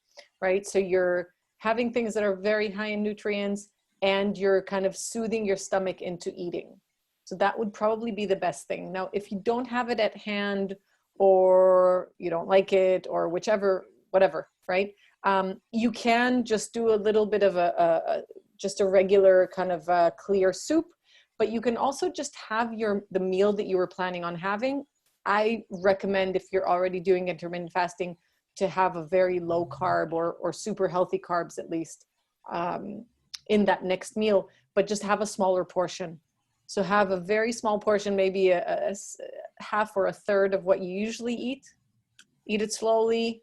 right? So you're having things that are very high in nutrients and you're kind of soothing your stomach into eating. So that would probably be the best thing. Now, if you don't have it at hand, or you don't like it, or whatever, right? You can just do a little bit of just a regular kind of clear soup, but you can also just have the meal that you were planning on having. I recommend, if you're already doing intermittent fasting, to have a very low carb or super healthy carbs at least in that next meal, but just have a smaller portion. So have a very small portion, maybe a half or a third of what you usually eat. Eat it slowly.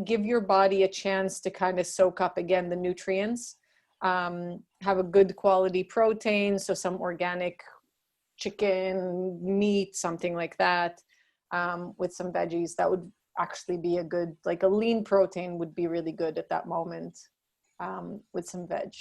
Give your body a chance to kind of soak up again the nutrients. Have a good quality protein, so some organic chicken, meat, something like that, with some veggies. That would actually be a good, like a lean protein would be really good at that moment, with some veg.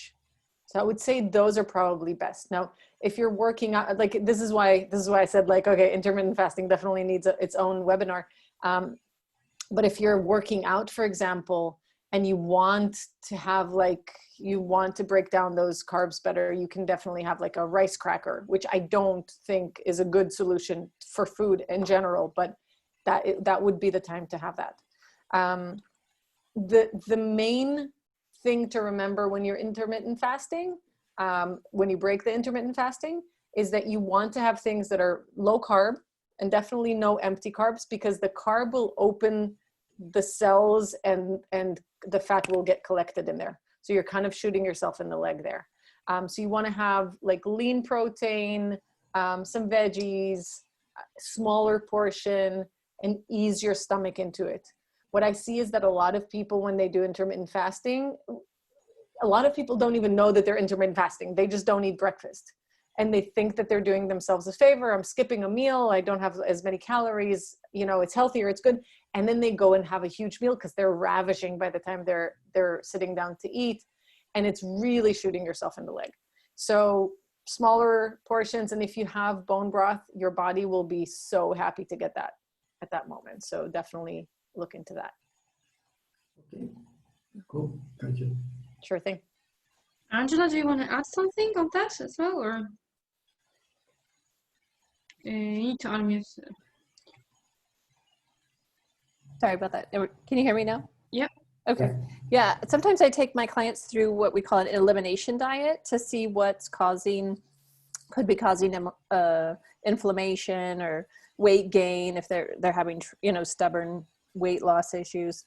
So I would say those are probably best. Now, if you're working out, like this is why I said, like, okay, intermittent fasting definitely needs its own webinar. But if you're working out, for example, and you want to break down those carbs better, you can definitely have like a rice cracker, which I don't think is a good solution for food in general, but that would be the time to have that. The main thing to remember when you're intermittent fasting, when you break the intermittent fasting, is that you want to have things that are low carb and definitely no empty carbs, because the carb will open the cells and the fat will get collected in there. So you're kind of shooting yourself in the leg there. So you want to have like lean protein, some veggies, smaller portion, and ease your stomach into it. What I see is that a lot of people, when they do intermittent fasting, a lot of people don't even know that they're intermittent fasting. They just don't eat breakfast. And they think that they're doing themselves a favor. I'm skipping a meal. I don't have as many calories. You know, it's healthier, it's good. And then they go and have a huge meal because they're ravishing by the time they're sitting down to eat. And it's really shooting yourself in the leg. So smaller portions. And if you have bone broth, your body will be so happy to get that at that moment. So definitely look into that. Okay, cool. Thank you. Sure thing. Angela, do you want to add something on that as well, or you need to unmute? Sorry about that. Can you hear me now? Yep. Okay. Yeah. Sometimes I take my clients through what we call an elimination diet to see what's could be causing inflammation or weight gain if they're having, you know, stubborn weight loss issues.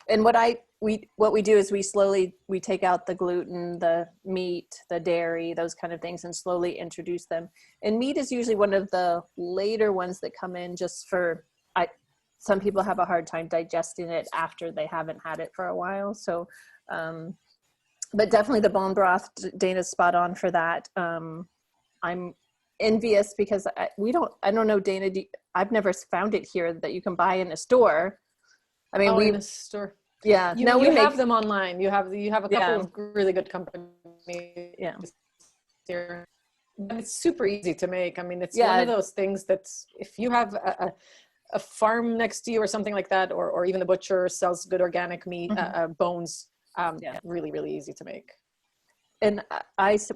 And what we do is we take out the gluten, the meat, the dairy, those kind of things, and slowly introduce them. And meat is usually one of the later ones that come in, just for, some people have a hard time digesting it after they haven't had it for a while. So, but definitely the bone broth, Dana's spot on for that. I'm envious because I don't know, Dana, I've never found it here that you can buy in a store. I mean, in a store. Yeah. You, now you we have them online. You have a couple of really good companies. Yeah. Here. And it's super easy to make. I mean, it's one of those things that's, if you have a farm next to you or something like that, or even the butcher sells good organic meat, bones, really, really easy to make. And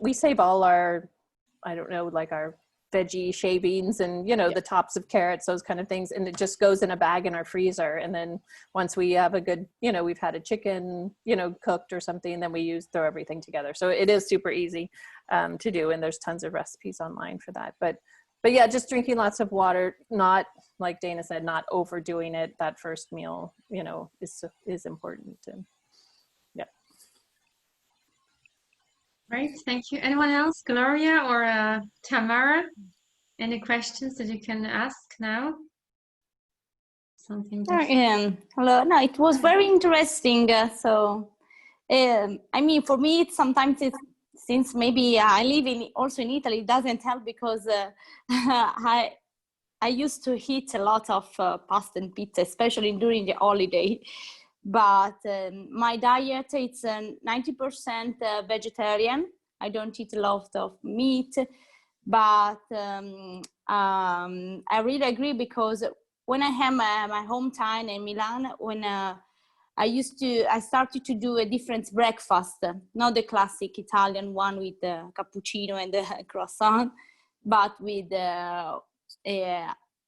we save all our, I don't know, like our veggie shavings and, you know, the tops of carrots, those kind of things. And it just goes in a bag in our freezer. And then once we have a good, you know, we've had a chicken, you know, cooked or something, then we throw everything together. So it is super easy to do. And there's tons of recipes online for that. But yeah, just drinking lots of water, not, like Dana said, not overdoing it. That first meal, you know, is important. And Great, thank you. Anyone else? Gloria or Tamara? Any questions that you can ask now? Something different. Hello. No, it was very interesting. I mean, for me, since maybe I live also in Italy, it doesn't help because I used to eat a lot of pasta and pizza, especially during the holiday. But my diet, it's 90% vegetarian. I don't eat a lot of meat, but I really agree because when I have my hometown in Milan, when I started to do a different breakfast, not the classic Italian one with the cappuccino and the croissant, but with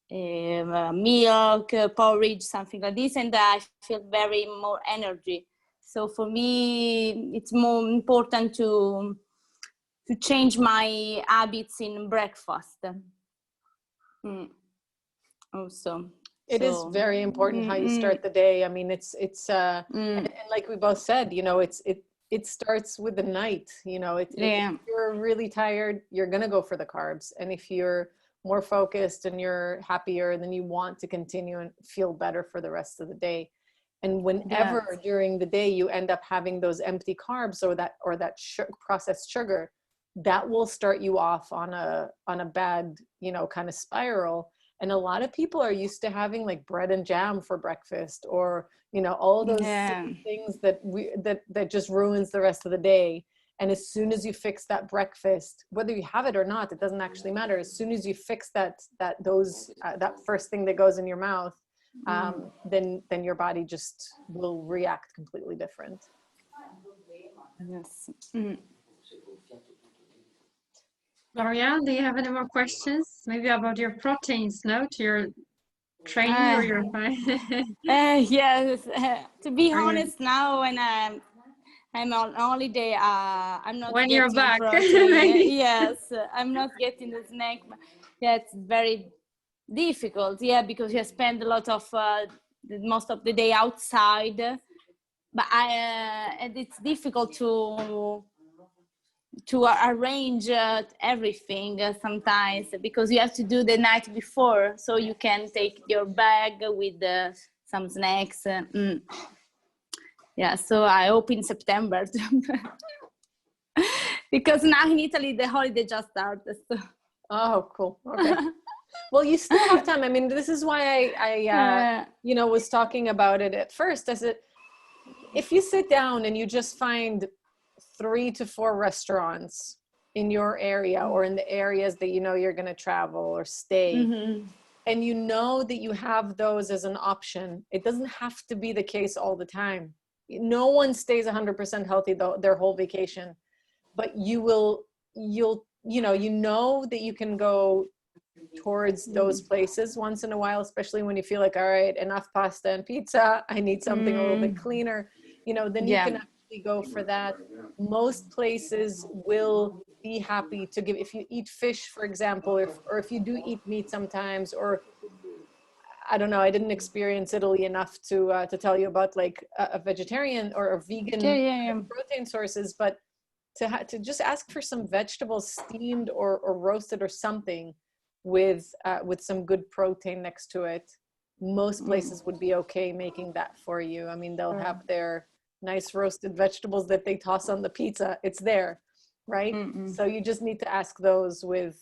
milk, porridge, something like this, and I feel very more energy. So for me, it's more important to change my habits in breakfast. Also, it is very important how you start the day. I mean, it's and like we both said, you know, it starts with the night. You know, if you're really tired, you're gonna go for the carbs, and if you're more focused and you're happier, then you want to continue and feel better for the rest of the day. And whenever during the day you end up having those empty carbs or that processed sugar, that will start you off on a bad, you know, kind of spiral. And a lot of people are used to having like bread and jam for breakfast, or, you know, all those things that just ruins the rest of the day. And as soon as you fix that breakfast, whether you have it or not, it doesn't actually matter. As soon as you fix that first thing that goes in your mouth, then your body just will react completely different. Yes. Gloria, do you have any more questions? Maybe about your proteins, no? To your training or your yes. To be honest, now when I'm on holiday, I'm not when getting you're back. Yes, I'm not getting the snack. Yeah, it's very difficult. Yeah, because you spend a lot of most of the day outside, but and it's difficult to to arrange everything sometimes, because you have to do the night before, so you can take your bag with some snacks. Yeah, so I hope in September because now in Italy the holiday just started. So. Oh, cool. Okay. Well, you still have time. I mean, this is why I you know, was talking about it at first. If you sit down and you just find 3 to 4 restaurants in your area or in the areas that you know you're going to travel or stay, and you know that you have those as an option, it doesn't have to be the case all the time. No one stays 100% healthy their whole vacation, but you'll you know that you can go towards those places once in a while, especially when you feel like, all right, enough pasta and pizza, I need something a little bit cleaner, you know, then you can actually go for that. Most places will be happy to give, if you eat fish, for example, or if you do eat meat sometimes, or I don't know, I didn't experience Italy enough to tell you about like a vegetarian or a vegan protein sources, but to just ask for some vegetables steamed or roasted or something with some good protein next to it. Most places would be okay making that for you. I mean, they'll have their nice roasted vegetables that they toss on the pizza. It's there, right? So you just need to ask those with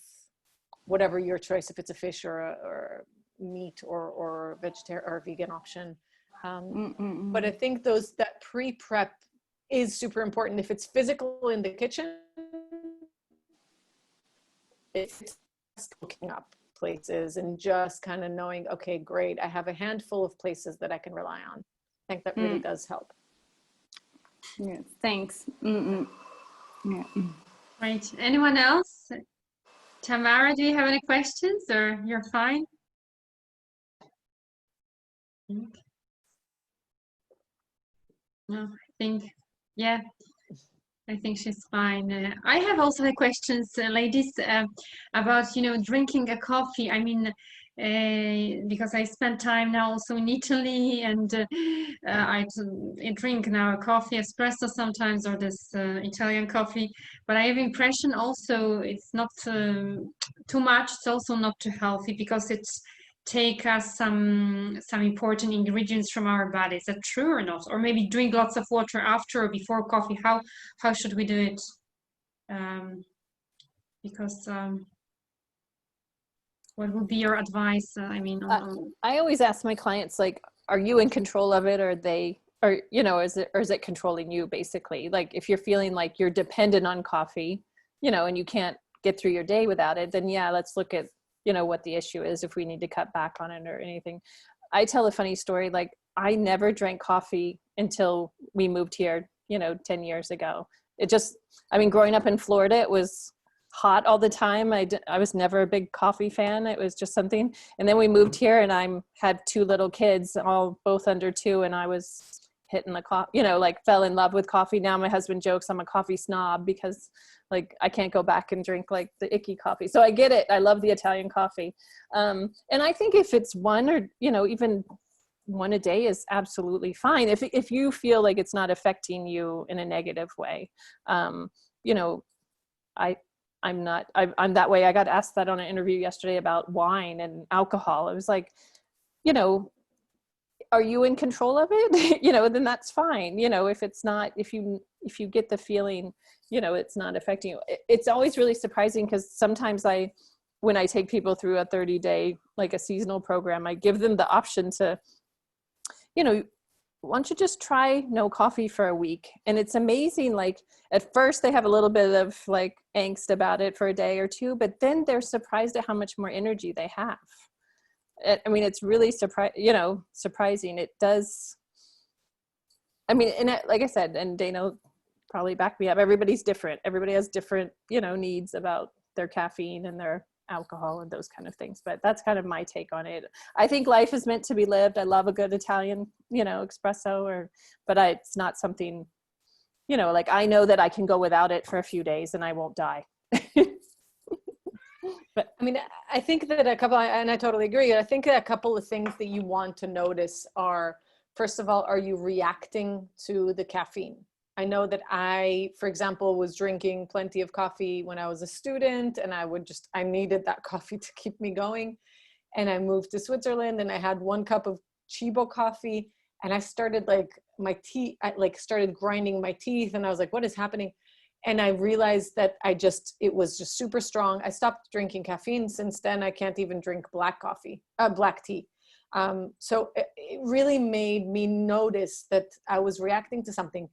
whatever your choice, if it's a fish or meat or vegetarian or vegan option. But I think that pre-prep is super important. If it's physical in the kitchen, it's looking up places and just kind of knowing, okay, great, I have a handful of places that I can rely on. I think that really does help. Yes, thanks. Right. Anyone else? Tamara, do you have any questions, or you're fine? No, I think, yeah, I think she's fine. I have also questions, ladies, about, you know, drinking a coffee. I mean, because I spent time now also in Italy, and I drink now a coffee, espresso sometimes, or this Italian coffee. But I have impression also it's not too much. It's also not too healthy, because it's take us some important ingredients from our body. Is that true or not? Or maybe drink lots of water after or before coffee. How should we do it? Because what would be your advice? I mean, I always ask my clients, like, are you in control of it, or you know, is it controlling you, basically? Like, if you're feeling like you're dependent on coffee, you know, and you can't get through your day without it, then yeah, let's look at, you know, what the issue is, if we need to cut back on it or anything. I tell a funny story. Like, I never drank coffee until we moved here, you know, 10 years ago. It just, I mean, growing up in Florida, it was hot all the time. I was never a big coffee fan. It was just something. And then we moved here, and I had 2 little kids, both under 2. And I was hitting the coffee, you know, like fell in love with coffee. Now my husband jokes I'm a coffee snob, because like I can't go back and drink like the icky coffee. So I get it. I love the Italian coffee. And I think if it's one, or, you know, even one a day is absolutely fine. If you feel like it's not affecting you in a negative way, you know, I'm that way. I got asked that on an interview yesterday about wine and alcohol. I was like, you know, are you in control of it? You know, then that's fine. You know, if it's not, if you get the feeling, you know, it's not affecting you. It's always really surprising, because sometimes when I take people through a 30-day, like a seasonal program, I give them the option to, you know, why don't you just try no coffee for a week? And it's amazing. Like, at first they have a little bit of like angst about it for a day or 2, but then they're surprised at how much more energy they have. I mean, it's really surprising. It does. I mean, and like I said, and Dana probably back me up, everybody's different. Everybody has different, you know, needs about their caffeine and their alcohol and those kind of things. But that's kind of my take on it. I think life is meant to be lived. I love a good Italian, you know, espresso, but it's not something, you know, like I know that I can go without it for a few days and I won't die. But I mean, I think that and I totally agree. I think a couple of things that you want to notice are, first of all, are you reacting to the caffeine? I know that I, for example, was drinking plenty of coffee when I was a student, and I needed that coffee to keep me going. And I moved to Switzerland, and I had 1 cup of Chibo coffee, and I started I started grinding my teeth, and I was like, what is happening? And I realized that it was just super strong. I stopped drinking caffeine. Since then, I can't even drink black tea. So it really made me notice that I was reacting to something.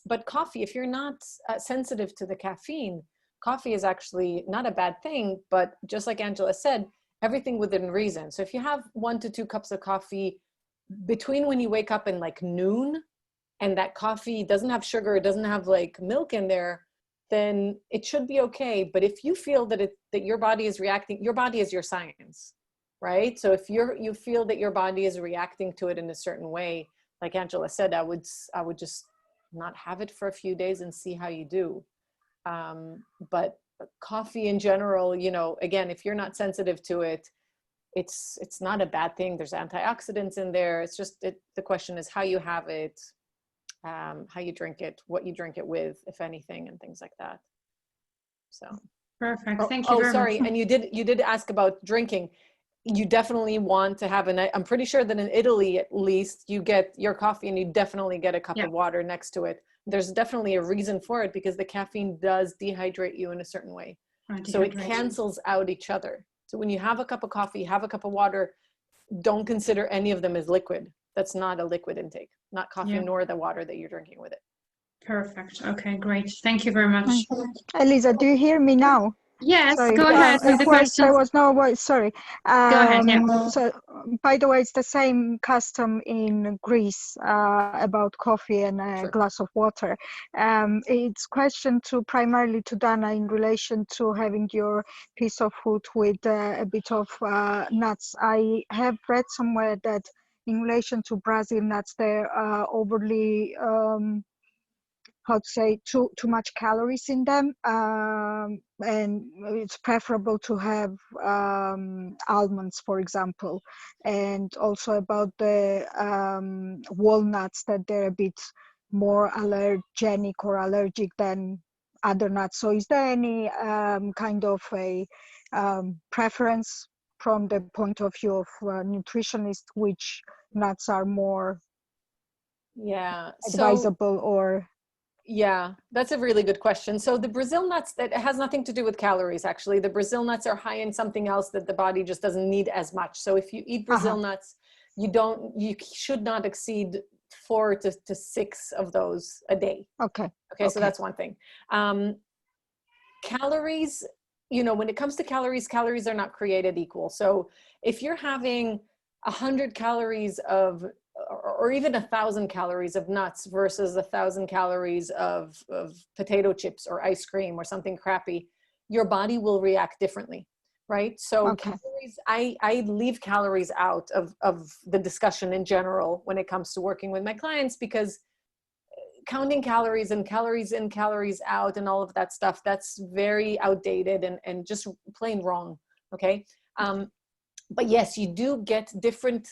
But coffee, if you're not sensitive to the caffeine, coffee is actually not a bad thing. But just like Angela said, everything within reason. So if you have 1 to 2 cups of coffee between when you wake up and like noon, and that coffee doesn't have sugar, it doesn't have like milk in there, then it should be okay. But if you feel that your body is reacting, your body is your science, right? So if you feel that your body is reacting to it in a certain way, like Angela said, I would just not have it for a few days and see how you do. But coffee in general, you know, again, if you're not sensitive to it, it's not a bad thing. There's antioxidants in there. It's just the question is how you have it, how you drink it, what you drink it with, if anything, and things like that. So Perfect. Thank you very sorry. much. And you did ask about drinking. You definitely want to have I'm pretty sure that in Italy, at least, you get your coffee and you definitely get a cup of water next to it. There's definitely a reason for it, because the caffeine does dehydrate you in a certain way. So it cancels out each other. So when you have a cup of coffee, have a cup of water, don't consider any of them as liquid. That's not a liquid intake, not coffee nor the water that you're drinking with it. Perfect. Okay, great. Thank you very much. Elisa, do you hear me now? Yes, Sorry, go ahead with the first question. there was no voice, sorry. Go ahead, yeah. So, by the way, it's the same custom in Greece about coffee and a glass of water. It's question primarily to Dana in relation to having your piece of food with a bit of nuts. I have read somewhere that in relation to Brazil nuts, they're overly how to say, too much calories in them, and it's preferable to have almonds, for example. And also about the walnuts, that they're a bit more allergenic or allergic than other nuts. So is there any kind of a preference from the point of view of nutritionist, which nuts are more advisable? Or yeah, that's a really good question. So the Brazil nuts, that has nothing to do with calories, actually. The Brazil nuts are high in something else that the body just doesn't need as much. So if you eat Brazil nuts, you should not exceed 4 to 6 of those a day. Okay. So that's one thing. Calories, you know, when it comes to calories are not created equal. So if you're having 100 calories of, or even 1,000 calories of nuts versus 1,000 calories of potato chips or ice cream or something crappy, your body will react differently, right? So calories, I leave calories out of the discussion in general when it comes to working with my clients, because counting calories and calories in, calories out and all of that stuff, that's very outdated and just plain wrong, okay? But yes, you do get different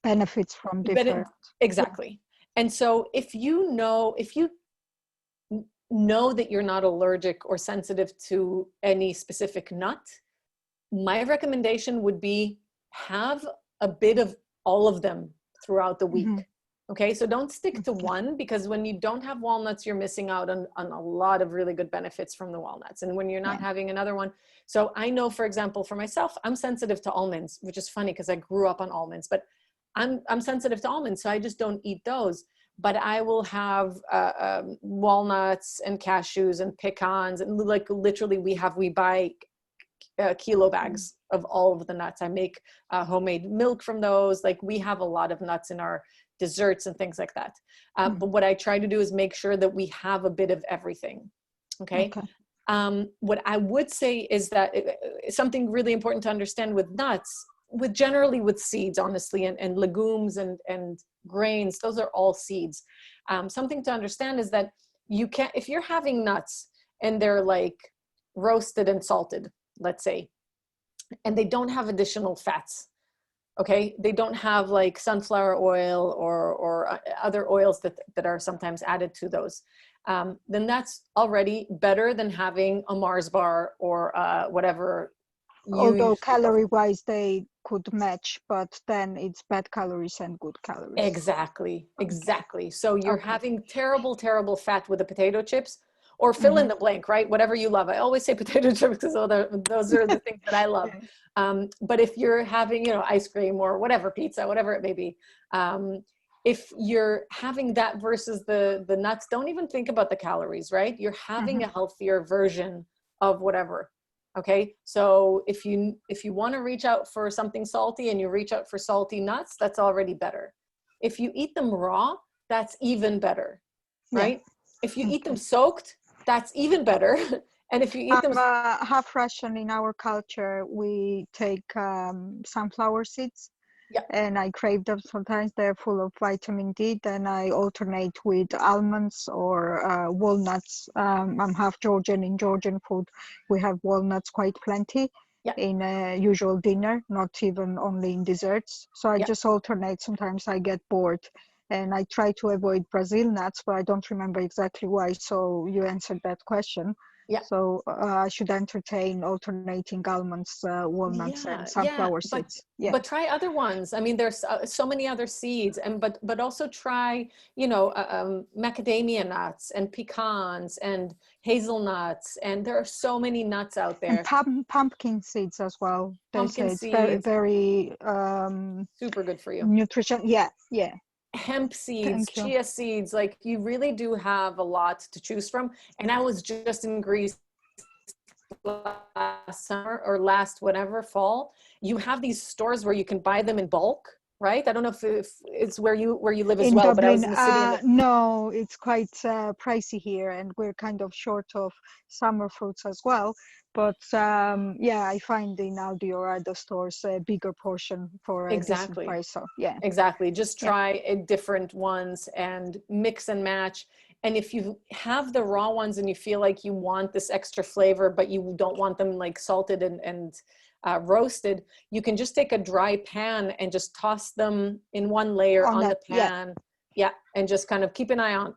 benefits from different. Exactly. And so if you know that you're not allergic or sensitive to any specific nut, my recommendation would be have a bit of all of them throughout the week. Okay, so don't stick to one, because when you don't have walnuts, you're missing out on a lot of really good benefits from the walnuts. And when you're not having another one, so I know, for example, for myself, I'm sensitive to almonds, which is funny because I grew up on almonds, but I'm sensitive to almonds, so I just don't eat those. But I will have walnuts and cashews and pecans, and like literally we buy kilo bags of all of the nuts. I make homemade milk from those. Like we have a lot of nuts in our desserts and things like that. But what I try to do is make sure that we have a bit of everything. Okay. What I would say is that something really important to understand with nuts, generally with seeds, honestly, and legumes and grains, those are all seeds. Something to understand is that you can't, if you're having nuts and they're like roasted and salted, let's say, and they don't have additional fats, Okay, they don't have like sunflower oil or other oils that are sometimes added to those. Then that's already better than having a Mars bar or whatever. Although calorie-wise they could match, but then it's bad calories and good calories. Exactly, exactly. Okay. So you're having terrible, terrible fat with the potato chips, or fill in the blank, right? Whatever you love. I always say potato chips because those are the things that I love. But if you're having, you know, ice cream or whatever, pizza, whatever it may be, if you're having that versus the nuts, don't even think about the calories, right? You're having a healthier version of whatever. Okay, so if you want to reach out for something salty and you reach out for salty nuts, that's already better. If you eat them raw, that's even better, right? If you eat them soaked, that's even better. And if you eat them half ration in our culture, we take sunflower seeds. Yeah. And I crave them sometimes. They're full of vitamin D. Then I alternate with almonds or walnuts. I'm half Georgian. In Georgian food, we have walnuts quite plenty in a usual dinner, not even only in desserts. So I just alternate. Sometimes I get bored. And I try to avoid Brazil nuts, but I don't remember exactly why. So you answered that question. Yeah. So I should entertain alternating almonds, walnuts, and sunflower seeds. But try other ones. I mean, there's so many other seeds, and but also try, you know, macadamia nuts and pecans and hazelnuts, and there are so many nuts out there. And pumpkin seeds as well. Pumpkin seeds, seeds, very super good for you. Nutrition, yeah. Hemp seeds, chia seeds, like you really do have a lot to choose from. And I was just in Greece last summer or last whatever fall. You have these stores where you can buy them in bulk, right? I don't know if it's where you live as in well, Dublin, but I was in the city. No, it's quite pricey here, and we're kind of short of summer fruits as well. But I find in Aldi or other stores a bigger portion for a decent price. So exactly. Just try different ones and mix and match. And if you have the raw ones and you feel like you want this extra flavor, but you don't want them like salted and roasted, you can just take a dry pan and just toss them in one layer on the pan. And just kind of keep an eye on,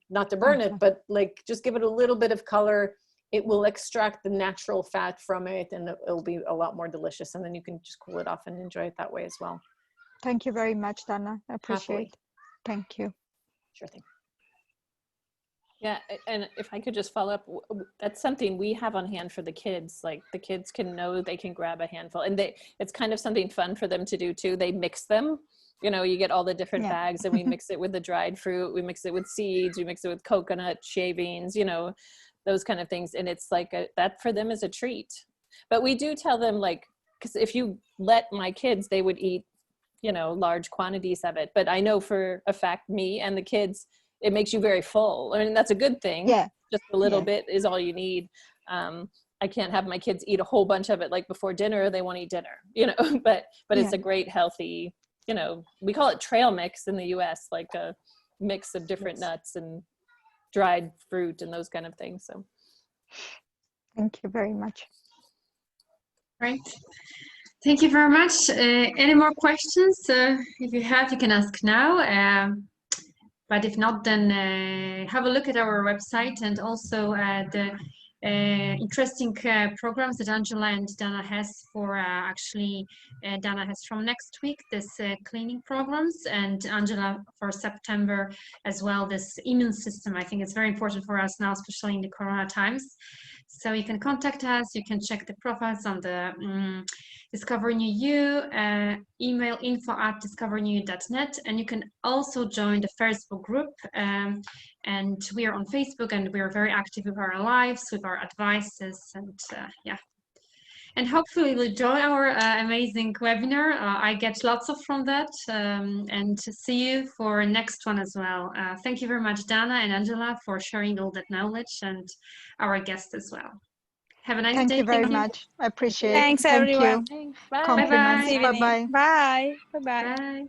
not to burn it, but like just give it a little bit of color. It will extract the natural fat from it, and it'll be a lot more delicious. And then you can just cool it off and enjoy it that way as well. Thank you very much, Dana. I appreciate it. Thank you. Sure thing. Yeah, and if I could just follow up, that's something we have on hand for the kids. Like the kids can know they can grab a handful, and it's kind of something fun for them to do too. They mix them. You know, you get all the different bags, and we mix it with the dried fruit, we mix it with seeds, we mix it with coconut shavings, you know, those kind of things. And it's like that for them is a treat. But we do tell them, like, because if you let my kids, they would eat, you know, large quantities of it. But I know for a fact, me and the kids, it makes you very full. I mean, that's a good thing. Yeah. Just a little bit is all you need. I can't have my kids eat a whole bunch of it like before dinner. They won't eat dinner, you know, but it's a great healthy, you know, we call it trail mix in the US, like a mix of different nuts and dried fruit and those kind of things. So thank you very much. Right. Thank you very much. Any more questions? If you have, you can ask now. But if not, then have a look at our website, and also the interesting programs that Angela and Dana has for Dana has from next week, this cleaning programs, and Angela for September as well, this immune system. I think it's very important for us now, especially in the Corona times. So you can contact us, you can check the profiles on the Discover New You, email info@discovernew.net, and you can also join the Facebook group. And we are on Facebook, and we are very active with our lives, with our advices, and and hopefully you'll enjoy our amazing webinar. I get lots from that, and see you for next one as well. Thank you very much, Dana and Angela, for sharing all that knowledge, and our guests as well. Have a nice day. Thank you very much. I appreciate it. Thanks, Thank everyone. you. Bye. Compliments. Bye. Bye-bye. Bye. Bye-bye. Bye.